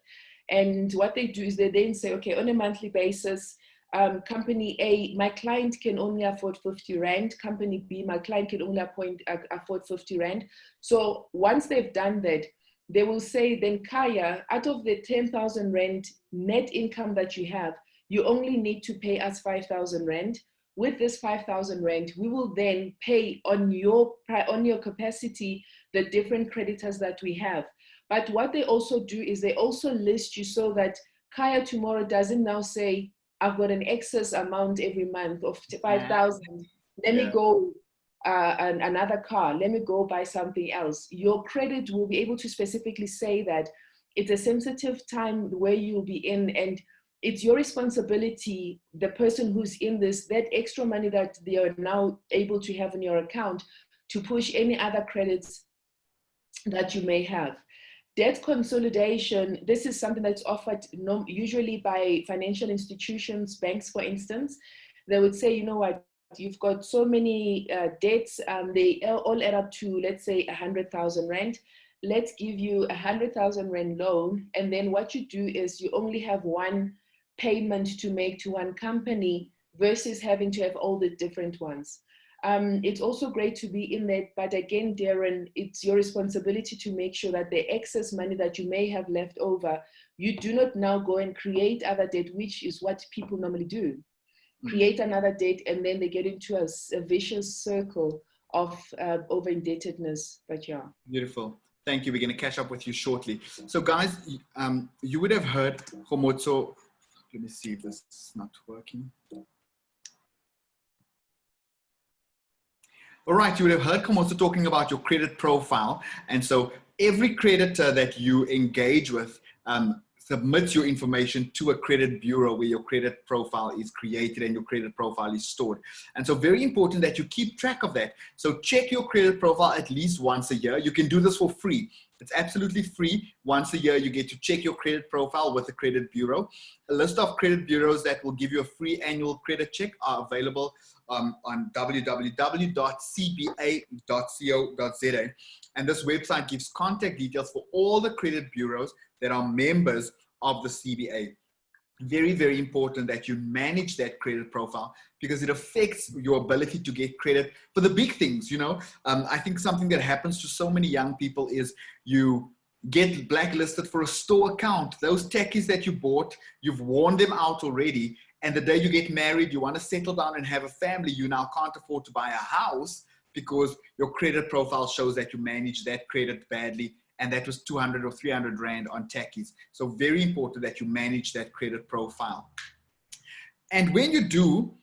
And what they do is they then say, okay, on a monthly basis, company A, my client can only afford 50 Rand. Company B, my client can only afford 50 Rand. So once they've done that, they will say, then Kaya, out of the 10,000 Rand net income that you have, you only need to pay us 5,000 Rand. With this 5,000 Rand, we will then pay on your capacity the different creditors that we have. But what they also do is they also list you so that Kaya tomorrow doesn't now say, I've got an excess amount every month of 5,000. Let me go another car. Let me go buy something else. Your credit will be able to specifically say that it's a sensitive time where you'll be in, and it's your responsibility, the person who's in this, that extra money that they are now able to have in your account, to push any other credits that you may have. Debt consolidation, this is something that's offered usually by financial institutions, banks, for instance. They would say, you know what, you've got so many debts, they all add up to, let's say, 100,000 Rand. Let's give you 100,000 Rand loan. And then what you do is you only have one payment to make to one company versus having to have all the different ones. It's also great to be in that, but again, Darren, it's your responsibility to make sure that the excess money that you may have left over, you do not now go and create other debt, which is what people normally do. Create another debt, and then they get into a vicious circle of over-indebtedness. But yeah. Beautiful. Thank you. We're going to catch up with you shortly. So guys, you would have heard Homotso. Let me see if this is not working. All right, you would have heard Komoso talking about your credit profile. And so every creditor that you engage with submits your information to a credit bureau where your credit profile is created and your credit profile is stored. And so very important that you keep track of that. So check your credit profile at least once a year. You can do this for free. It's absolutely free. Once a year, you get to check your credit profile with the credit bureau. A list of credit bureaus that will give you a free annual credit check are available on www.cba.co.za. And this website gives contact details for all the credit bureaus that are members of the CBA. Very, very important that you manage that credit profile because it affects your ability to get credit for the big things. You know, I think something that happens to so many young people is you get blacklisted for a store account. Those techies that you bought, you've worn them out already. And the day you get married, you want to settle down and have a family, you now can't afford to buy a house because your credit profile shows that you manage that credit badly. And that was 200 or 300 Rand on techies. So very important that you manage that credit profile. And when you do,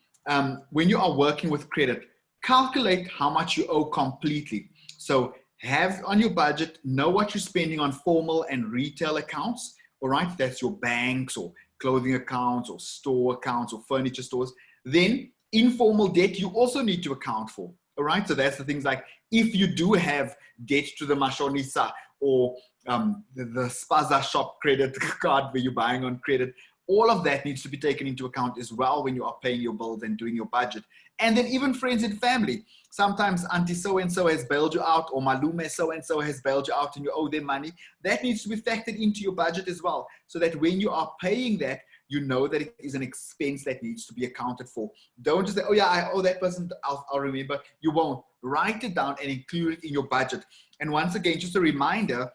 when you are working with credit, calculate how much you owe completely. So have on your budget, know what you're spending on formal and retail accounts. All right, that's your banks or clothing accounts or store accounts or furniture stores. Then informal debt, you also need to account for. All right, so that's the things like if you do have debt to the Mashonisa or the Spaza shop credit card where you're buying on credit, all of that needs to be taken into account as well when you are paying your bills and doing your budget. And then even friends and family. Sometimes auntie so-and-so has bailed you out or malume so-and-so has bailed you out and you owe them money. That needs to be factored into your budget as well, so that when you are paying that, you know that it is an expense that needs to be accounted for. Don't just say, oh yeah, I owe that person, I'll remember. You won't. Write it down and include it in your budget. And once again, just a reminder,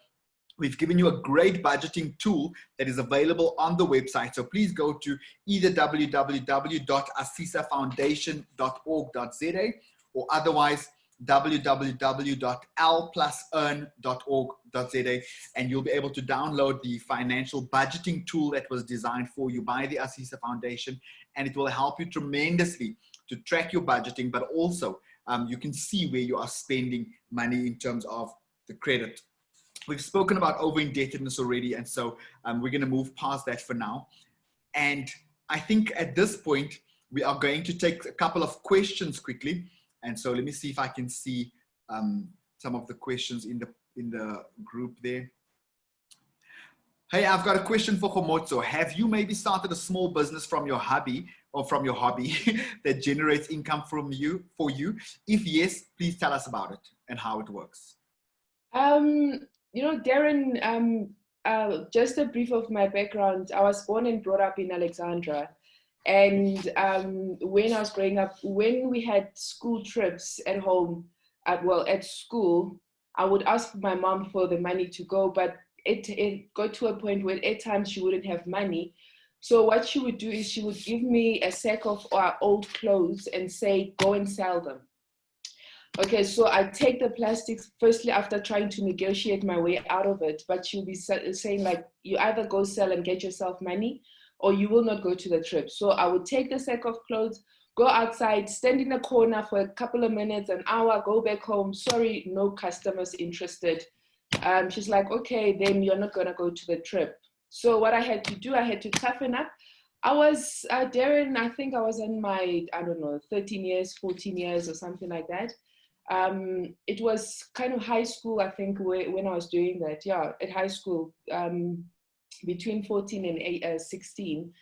we've given you a great budgeting tool that is available on the website. So please go to either www.asisafoundation.org.za or otherwise www.L+EARN.org.za, and you'll be able to download the financial budgeting tool that was designed for you by the ASISA Foundation, and it will help you tremendously to track your budgeting, but also you can see where you are spending money in terms of the credit. we've spoken about over-indebtedness already. And so we're going to move past that for now. And I think at this point, we are going to take a couple of questions quickly. And so let me see if I can see some of the questions in the group there. Hey, I've got a question for Khomotso. Have you maybe started a small business from your hobby or from your hobby that generates income for you? If yes, please tell us about it and how it works. You know, Darren, just a brief of my background. I was born and brought up in Alexandra. And when I was growing up, when we had school trips at home, at school, I would ask my mom for the money to go, but it got to a point where at times she wouldn't have money. So what she would do is she would give me a sack of our old clothes and say, go and sell them. Okay, so I take the plastics, firstly, after trying to negotiate my way out of it, but she'll be saying like, you either go sell and get yourself money, or you will not go to the trip. So I would take the sack of clothes, go outside, stand in a corner for a couple of minutes, an hour, go back home. Sorry, no customers interested. She's like, okay, then you're not gonna go to the trip. So what I had to do, I had to toughen up. I was, Darren, I think I was in my, 13 years, 14 years or something like that. It was kind of high school, I think, when I was doing that. Yeah, at high school, between 14 and 16.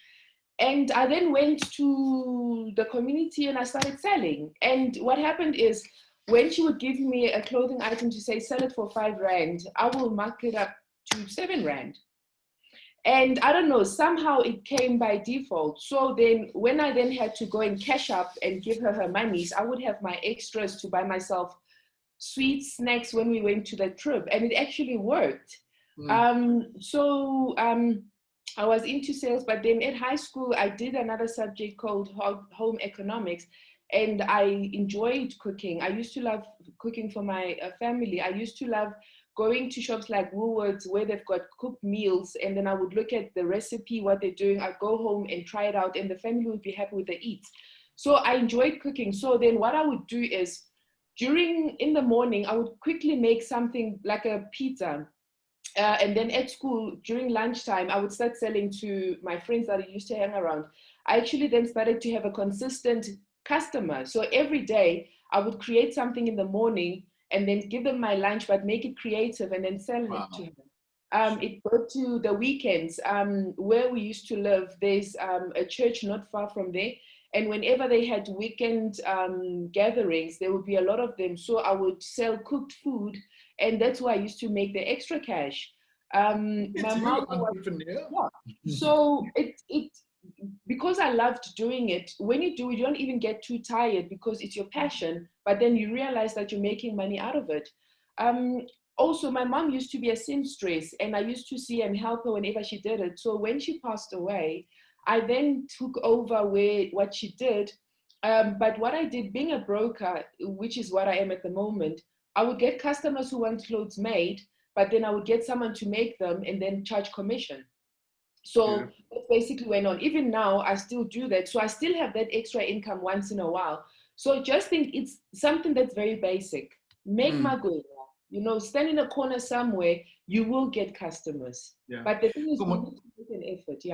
And I then went to the community and I started selling. And what happened is, when she would give me a clothing item to say, sell it for 5 Rand, I will mark it up to 7 Rand. And I don't know, somehow it came by default. So then when I then had to go and cash up and give her monies, I would have my extras to buy myself sweets, snacks when we went to the trip. And it actually worked. I was into sales, but then at high school, I did another subject called home economics. And I enjoyed cooking. I used to love cooking for my family. I used to love going to shops like Woolworths where they've got cooked meals, and then I would look at the recipe, what they're doing. I'd go home and try it out, and the family would be happy with the eats. So I enjoyed cooking. So then what I would do is, in the morning, I would quickly make something like a pizza. And then at school, during lunchtime, I would start selling to my friends that I used to hang around. I actually then started to have a consistent customer. So every day I would create something in the morning and then give them my lunch, but make it creative and then sell it to them. It got to the weekends where we used to live. There's a church not far from there. And whenever they had weekend gatherings, there would be a lot of them. So I would sell cooked food, and that's why I used to make the extra cash. My mom was, so because I loved doing it, when you do it, you don't even get too tired because it's your passion, but then you realize that you're making money out of it. Also, my mom used to be a seamstress, and I used to see and help her whenever she did it. So when she passed away, I then took over what she did. But what I did, being a broker, which is what I am at the moment, I would get customers who want clothes made, but then I would get someone to make them and then charge commission. So that basically went on. Even now, I still do that. So I still have that extra income once in a while. So just think it's something that's very basic. Make magwenya, stand in a corner somewhere, you will get customers. Yeah. But the thing is, you need to make an effort,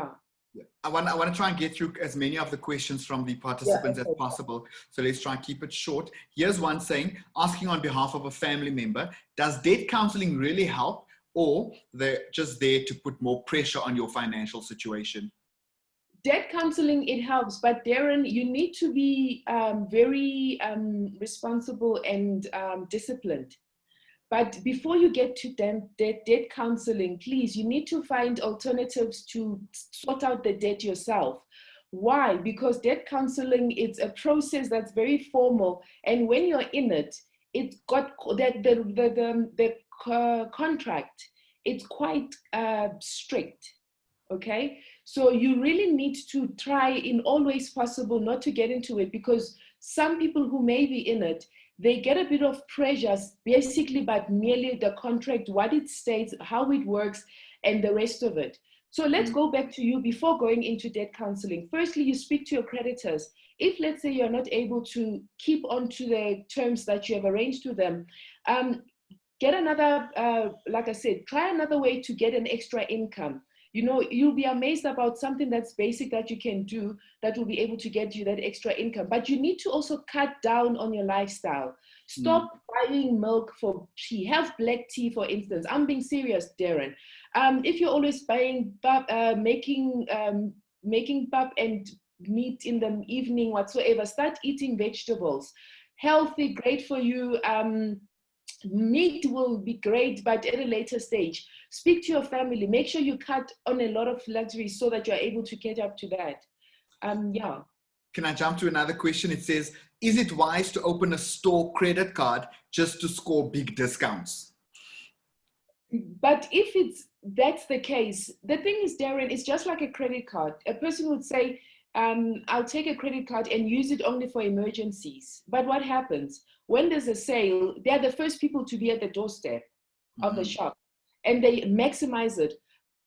I want to try and get through as many of the questions from the participants as possible. So let's try and keep it short. Here's one saying, asking on behalf of a family member, does debt counseling really help, or they're just there to put more pressure on your financial situation? Debt counseling, it helps, but Darren, you need to be very responsible and disciplined. But before you get to debt counseling, please, you need to find alternatives to sort out the debt yourself. Why? Because debt counseling, it's a process that's very formal. And when you're in it, it's got the contract, it's quite strict. Okay? So you really need to try in all ways possible not to get into it, because some people who may be in it, they get a bit of pressure basically by merely the contract, what it states, how it works, and the rest of it. So let's go back to you before going into debt counseling. Firstly, you speak to your creditors. If, let's say, you're not able to keep on to the terms that you have arranged with them, get another, like I said, try another way to get an extra income. You know, you'll be amazed about something that's basic that you can do that will be able to get you that extra income. But you need to also cut down on your lifestyle. Stop buying milk for tea. Have black tea, for instance. I'm being serious, Darren. If you're always buying, making pap and meat in the evening, whatsoever, start eating vegetables. Healthy, great for you. Meat will be great, but at a later stage. Speak to your family. Make sure you cut on a lot of luxuries so that you're able to catch up to that. Yeah. Can I jump to another question? It says, is it wise to open a store credit card just to score big discounts? But if that's the case, the thing is, Darren, it's just like a credit card. A person would say, I'll take a credit card and use it only for emergencies. But what happens? When there's a sale, they're the first people to be at the doorstep of the shop, and they maximize it.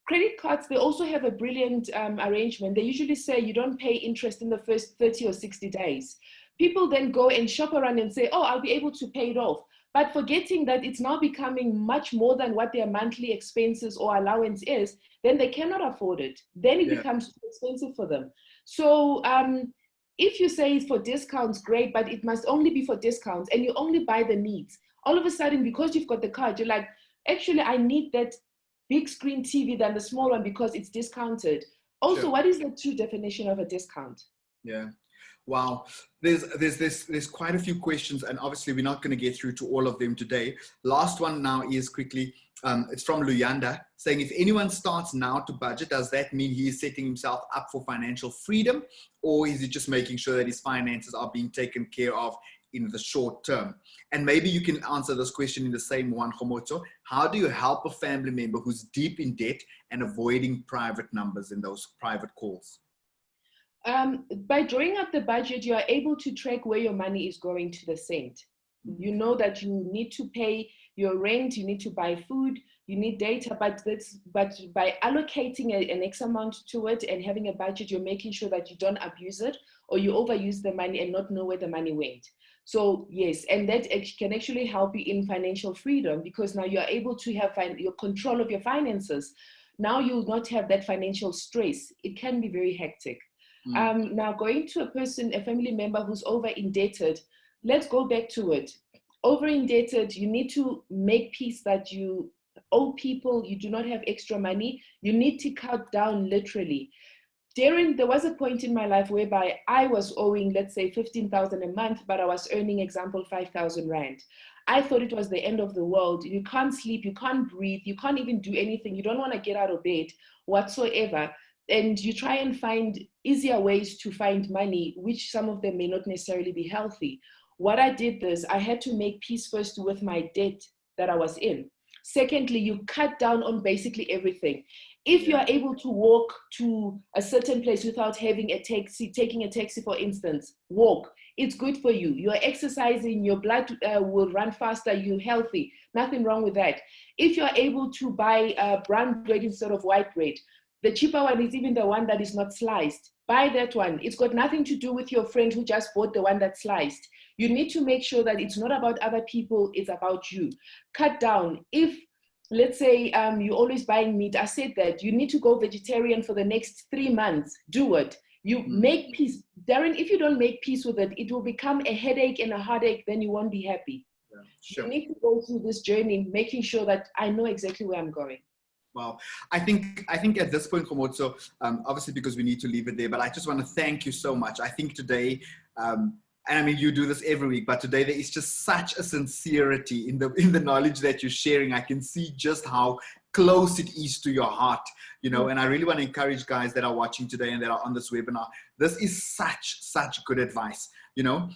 Credit cards, they also have a brilliant arrangement. They usually say you don't pay interest in the first 30 or 60 days. People then go and shop around and say, oh, I'll be able to pay it off. But forgetting that it's now becoming much more than what their monthly expenses or allowance is, then they cannot afford it. Then it becomes too expensive for them. So if you say it's for discounts, great, but it must only be for discounts and you only buy the needs. All of a sudden, because you've got the card, you're like, actually, I need that big screen TV than the small one because it's discounted. Also, what is the true definition of a discount? Yeah. Wow. There's quite a few questions, and obviously we're not going to get through to all of them today. Last one now is quickly, it's from Luyanda saying, if anyone starts now to budget, does that mean he is setting himself up for financial freedom, or is he just making sure that his finances are being taken care of in the short term? And maybe you can answer this question in the same one, Khomotso. How do you help a family member who's deep in debt and avoiding private numbers in those private calls? By drawing up the budget, you are able to track where your money is going to the cent. You know that you need to pay your rent, you need to buy food, you need data, but by allocating an X amount to it and having a budget, you're making sure that you don't abuse it or you overuse the money and not know where the money went. So yes, and that can actually help you in financial freedom, because now you're able to have your control of your finances. Now you'll not have that financial stress. It can be very hectic. Now going to a family member who's over indebted, let's go back to it. Over indebted, you need to make peace that you owe people, you do not have extra money. You need to cut down literally. Darren, there was a point in my life whereby I was owing, let's say 15,000 a month, but I was earning, example, 5,000 Rand. I thought it was the end of the world. You can't sleep, you can't breathe, you can't even do anything. You don't want to get out of bed whatsoever. And you try and find easier ways to find money, which some of them may not necessarily be healthy. What I did is I had to make peace first with my debt that I was in. Secondly, you cut down on basically everything. If you are able to walk to a certain place without having a taxi, taking a taxi, for instance, walk. It's good for you. You're exercising, your blood will run faster, you're healthy. Nothing wrong with that. If you're able to buy brown bread instead of white bread, the cheaper one is even the one that is not sliced. Buy that one. It's got nothing to do with your friend who just bought the one that's sliced. You need to make sure that it's not about other people, it's about you. Cut down. If, let's say, you're always buying meat, I said that you need to go vegetarian for the next 3 months. Do it. You make peace. Darren, if you don't make peace with it, it will become a headache and a heartache, then you won't be happy. Yeah, sure. You need to go through this journey, making sure that I know exactly where I'm going. Wow. I think at this point, Khomotso, obviously because we need to leave it there, but I just want to thank you so much. I think today, and I mean, you do this every week, but today there is just such a sincerity in the knowledge that you're sharing. I can see just how close it is to your heart, you know, and I really want to encourage guys that are watching today and that are on this webinar. This is such good advice, you know.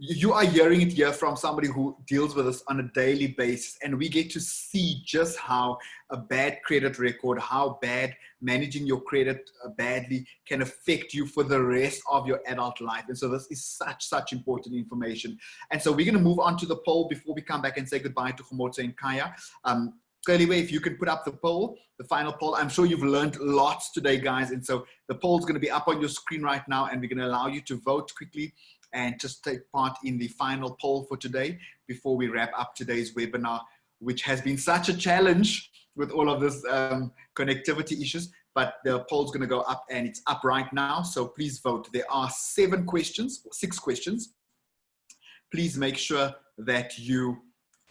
You are hearing it here from somebody who deals with us on a daily basis, and we get to see just how a bad credit record, how bad managing your credit badly can affect you for the rest of your adult life. And so this is such important information. And so we're going to move on to the poll before we come back and say goodbye to Khomotso and Kaya. Curly, if you can put up the poll, the final poll. I'm sure you've learned lots today, guys. And so the poll is going to be up on your screen right now, and we're going to allow you to vote quickly and just take part in the final poll for today before we wrap up today's webinar. which has been such a challenge with all of this connectivity issues. But the poll's going to go up, and it's up right now. So please vote. There are 6 questions. Please make sure that you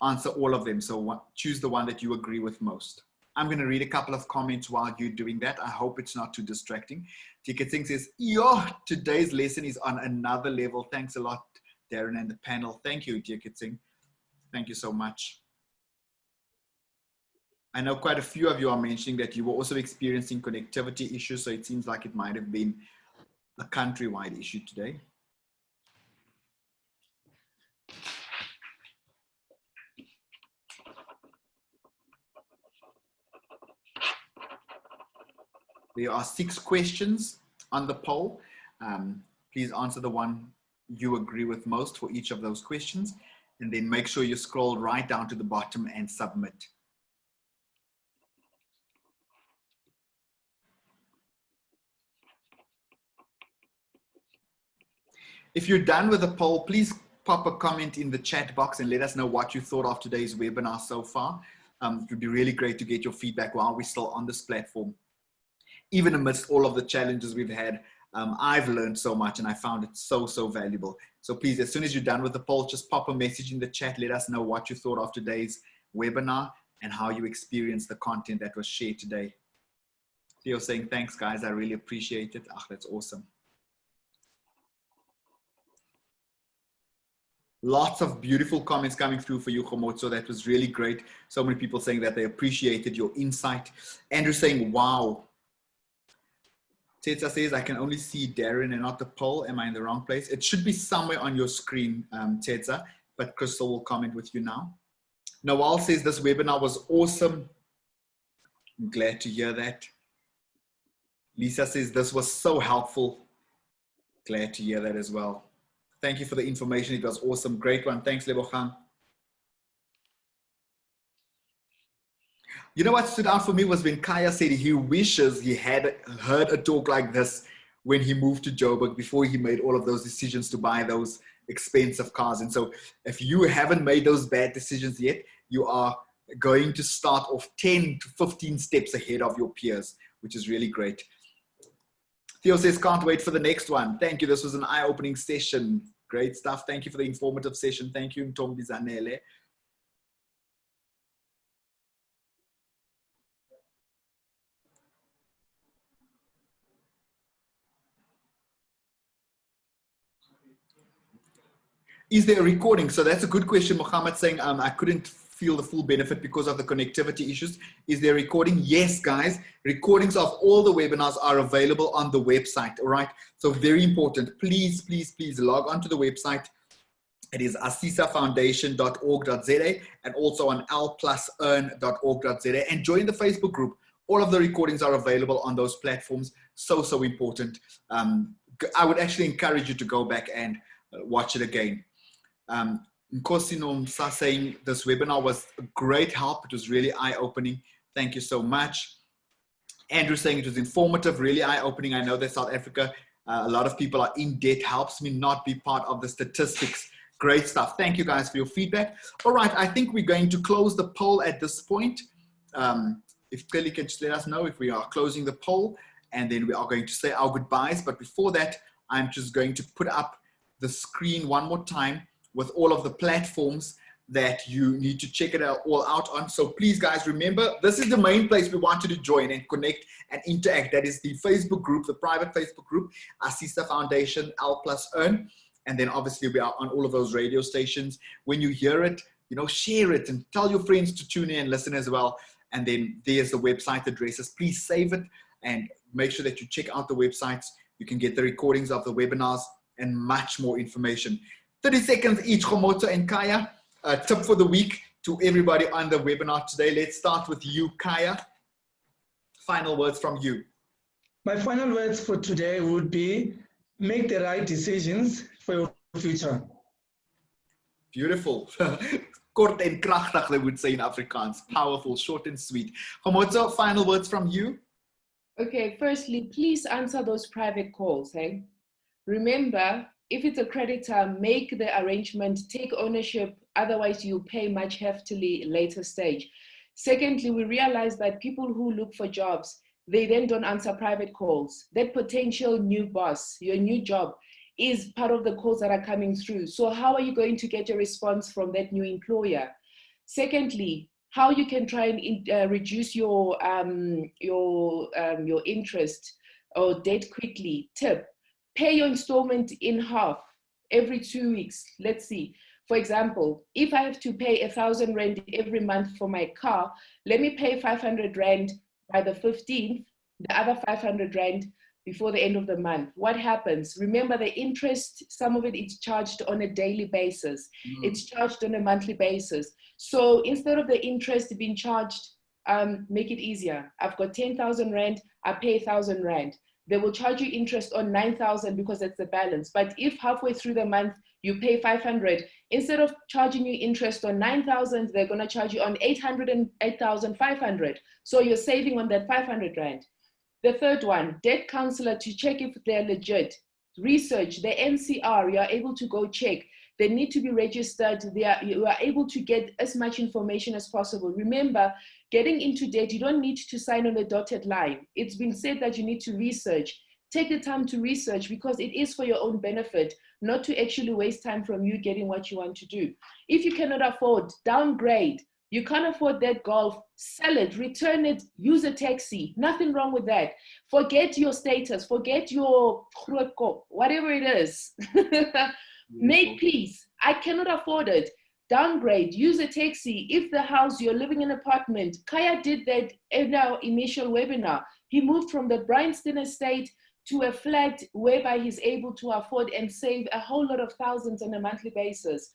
answer all of them. So choose the one that you agree with most. I'm going to read a couple of comments while you're doing that. I hope it's not too distracting. Ticket Singh says, yo, today's lesson is on another level. Thanks a lot, Darren and the panel. Thank you, Ticket Singh. Thank you so much. I know quite a few of you are mentioning that you were also experiencing connectivity issues, so it seems like it might have been a countrywide issue today. There are 6 questions on the poll. Please answer the one you agree with most for each of those questions, and then make sure you scroll right down to the bottom and submit. If you're done with the poll, please pop a comment in the chat box and let us know what you thought of today's webinar so far. It would be really great to get your feedback while we're still on this platform. Even amidst all of the challenges we've had, I've learned so much, and I found it so valuable. So please, as soon as you're done with the poll, just pop a message in the chat. Let us know what you thought of today's webinar and how you experienced the content that was shared today. Theo saying, thanks guys, I really appreciate it. Ah, that's awesome. Lots of beautiful comments coming through for you, Khomotso. That was really great. So many people saying that they appreciated your insight. Andrew saying, wow. Tetsa says, I can only see Darren and not the poll. Am I in the wrong place? It should be somewhere on your screen, Tetsa, but Crystal will comment with you now. Nawal says, this webinar was awesome. I'm glad to hear that. Lisa says, this was so helpful. Glad to hear that as well. Thank you for the information. It was awesome. Great one. Thanks, Lebogang. You know what stood out for me was when Kaya said he wishes he had heard a talk like this when he moved to Joburg before he made all of those decisions to buy those expensive cars. And so if you haven't made those bad decisions yet, you are going to start off 10 to 15 steps ahead of your peers, which is really great. Theo says, can't wait for the next one. Thank you. This was an eye-opening session. Great stuff. Thank you for the informative session. Thank you, Ntombi Zanele. Is there a recording? So that's a good question. Mohammed saying, I couldn't feel the full benefit because of the connectivity issues. Is there a recording? Yes, guys. Recordings of all the webinars are available on the website. All right. So very important. Please, please, please log on to the website. It is asisafoundation.org.za and also on L+EARN.org.za, and join the Facebook group. All of the recordings are available on those platforms. So important. I would actually encourage you to go back and watch it again. Nkosinom saying this webinar was a great help. It was really eye-opening. Thank you so much. Andrew saying it was informative, really eye-opening. I know that South Africa, a lot of people are in debt. Helps me not be part of the statistics. Great stuff. Thank you guys for your feedback. All right, I think we're going to close the poll at this point. If Kelly can just let us know if we are closing the poll, and then we are going to say our goodbyes. But before that, I'm just going to put up the screen one more time with all of the platforms that you need to check it out all out on. So please guys, remember, this is the main place we want you to join and connect and interact. That is the Facebook group, the private Facebook group, ASISA Foundation L+EARN. And then obviously we are on all of those radio stations. When you hear it, you know, share it and tell your friends to tune in and listen as well. And then there's the website addresses. Please save it and make sure that you check out the websites. You can get the recordings of the webinars and much more information. 30 seconds each, Khomotso and Kaya. Tip for the week to everybody on the webinar today. Let's start with you, Kaya. Final words from you. My final words for today would be, make the right decisions for your future. Beautiful. Kort en krachtig, they would say in Afrikaans. Powerful, short and sweet. Khomotso, final words from you. Okay, firstly, please answer those private calls. Remember, if it's a creditor, make the arrangement, take ownership, otherwise you pay much heftily later stage. Secondly, we realize that people who look for jobs, they then don't answer private calls. That potential new boss, your new job, is part of the calls that are coming through. So how are you going to get a response from that new employer? Secondly, how you can try and reduce your interest or debt quickly. Tip: pay your installment in half every 2 weeks. Let's see. For example, if I have to pay 1,000 Rand every month for my car, let me pay 500 Rand by the 15th, the other 500 Rand before the end of the month. What happens? Remember, the interest, some of it is charged on a daily basis. It's charged on a monthly basis. So instead of the interest being charged, make it easier. I've got 10,000 Rand, I pay 1,000 Rand. They will charge you interest on 9,000 because that's the balance. But if halfway through the month you pay 500, instead of charging you interest on 9,000, they're going to charge you on 800 and 8,500. So you're saving on that 500 Rand. The third one, debt counselor to check if they're legit. Research, the NCR, you are able to go check. They need to be registered. You are able to get as much information as possible. Remember, getting into debt, you don't need to sign on a dotted line. It's been said that you need to research. Take the time to research because it is for your own benefit, not to actually waste time from you getting what you want to do. If you cannot afford, downgrade. You can't afford that golf, sell it, return it, use a taxi. Nothing wrong with that. Forget your status, forget your whatever it is. Make peace. I cannot afford it. Downgrade, use a taxi. If the house, you're living in an apartment. Kaya did that in our initial webinar. He moved from the Bryanston estate to a flat whereby he's able to afford and save a whole lot of thousands on a monthly basis.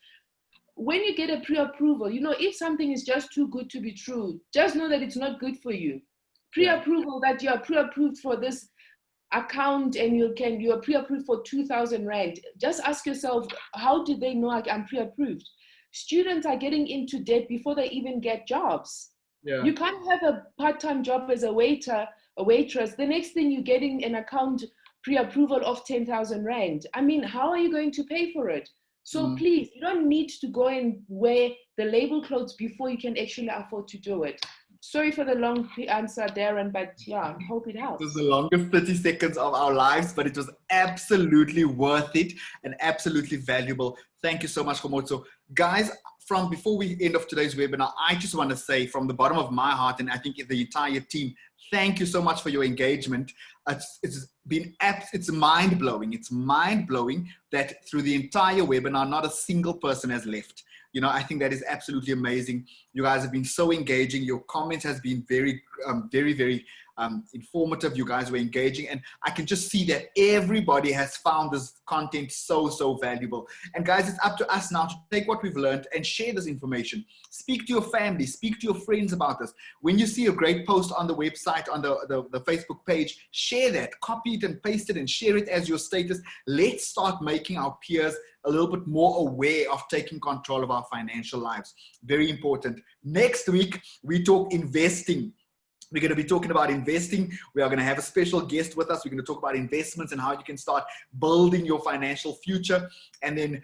When you get a pre-approval, you know, if something is just too good to be true, just know that it's not good for you. Pre-approval, that you are pre-approved for this account and you are pre-approved for 2,000 Rand. Just ask yourself, how did they know I'm pre-approved? Students are getting into debt before they even get jobs. You can't have a part-time job as a waiter, a waitress. The next thing you're getting an account pre-approval of 10,000 Rand. I mean, how are you going to pay for it? So please, you don't need to go and wear the label clothes before you can actually afford to do it. Sorry for the long answer, Darren, but yeah, I hope it helps. It was the longest 30 seconds of our lives, but it was absolutely worth it and absolutely valuable. Thank you so much, Komotso. Guys, from before we end of today's webinar, I just want to say from the bottom of my heart, and I think the entire team, thank you so much for your engagement. It's mind-blowing. It's mind-blowing that through the entire webinar, not a single person has left. You know, I think that is absolutely amazing. You guys have been so engaging. Your comments has been very, very informative. You guys were engaging, and I can just see that everybody has found this content so valuable. And guys, it's up to us now to take what we've learned and share this information. Speak to your family, speak to your friends about this. When you see a great post on the website, on the Facebook page, share that, copy it and paste it and share it as your status. Let's start making our peers a little bit more aware of taking control of our financial lives. Very important. Next week, we talk investing. We're going to be talking about investing. We are going to have a special guest with us. We're going to talk about investments and how you can start building your financial future. And then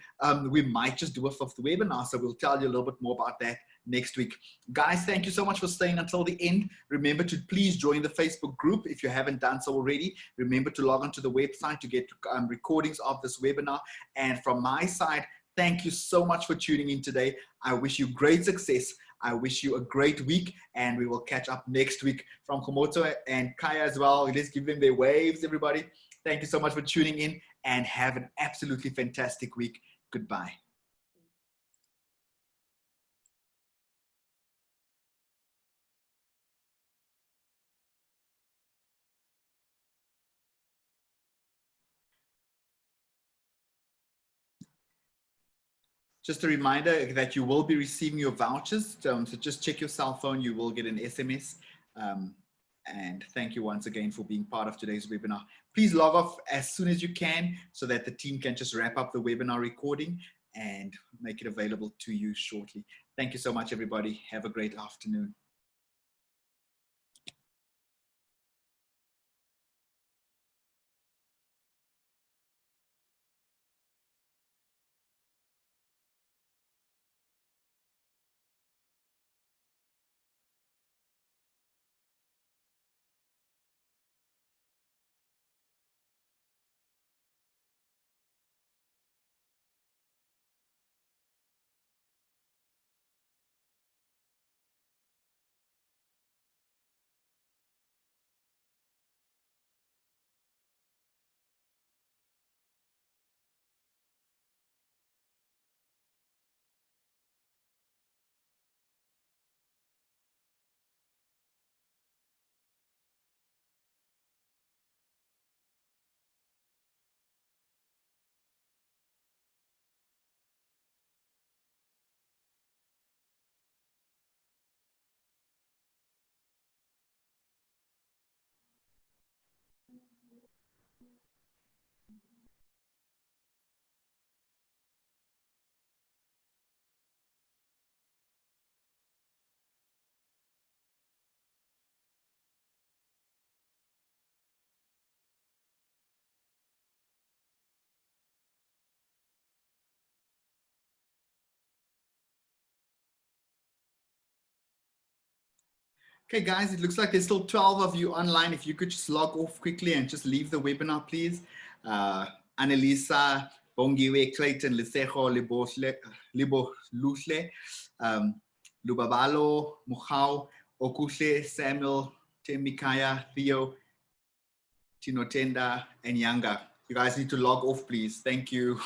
we might just do a fifth webinar. So we'll tell you a little bit more about that next week. Guys, thank you so much for staying until the end. Remember to please join the Facebook group if you haven't done so already. Remember to log onto the website to get recordings of this webinar. And from my side, thank you so much for tuning in today. I wish you great success. I wish you a great week, and we will catch up next week. From Komoto and Kaya as well. Let's give them their waves, everybody. Thank you so much for tuning in, and have an absolutely fantastic week. Goodbye. Just a reminder that you will be receiving your vouchers. So just check your cell phone. You will get an SMS. And thank you once again for being part of today's webinar. Please log off as soon as you can so that the team can just wrap up the webinar recording and make it available to you shortly. Thank you so much, everybody. Have a great afternoon. Okay, guys, it looks like there's still 12 of you online. If you could just log off quickly and just leave the webinar, please. Annalisa, Bongiwe, Clayton, Lisejo, Libo Lusle, Lubabalo, Mukhao, Okushe, Samuel, Temikaya, Theo, Tinotenda, and Yanga. You guys need to log off, please. Thank you.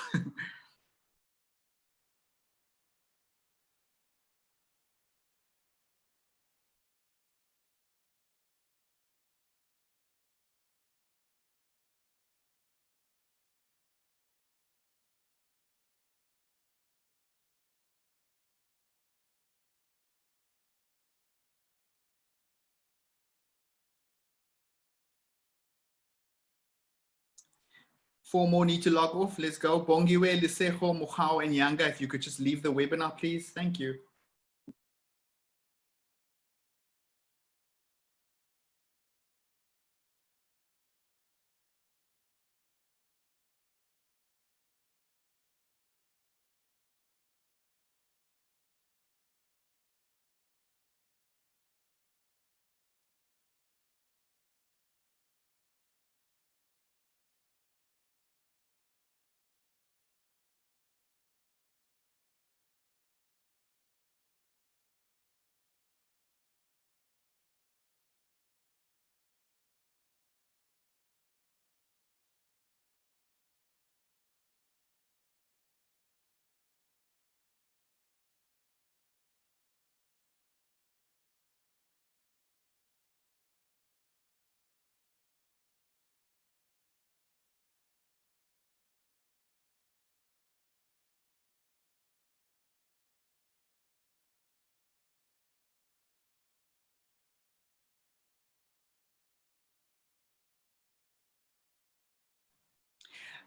Four more need to log off. Let's go. Bongiwe, Lisejo, Mukhao, and Yanga. If you could just leave the webinar, please. Thank you.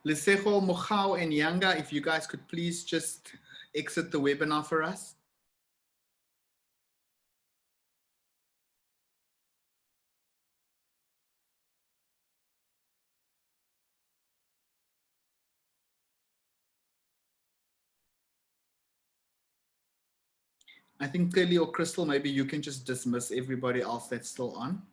Lisejo, Mukhao, and Yanga, if you guys could please just exit the webinar for us. I think Kelly or Crystal, maybe you can just dismiss everybody else that's still on.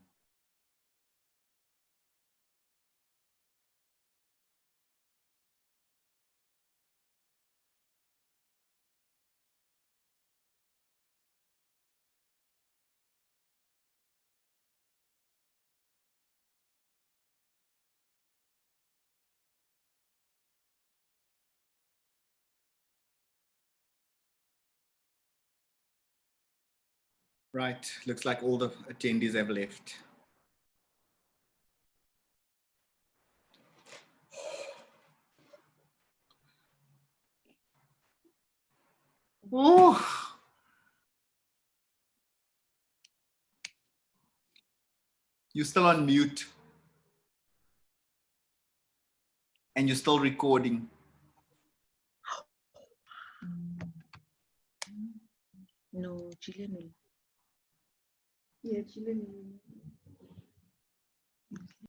Right, looks like all the attendees have left. Oh. You're still on mute. And you're still recording. No, Chilean. Yeah, Chilean.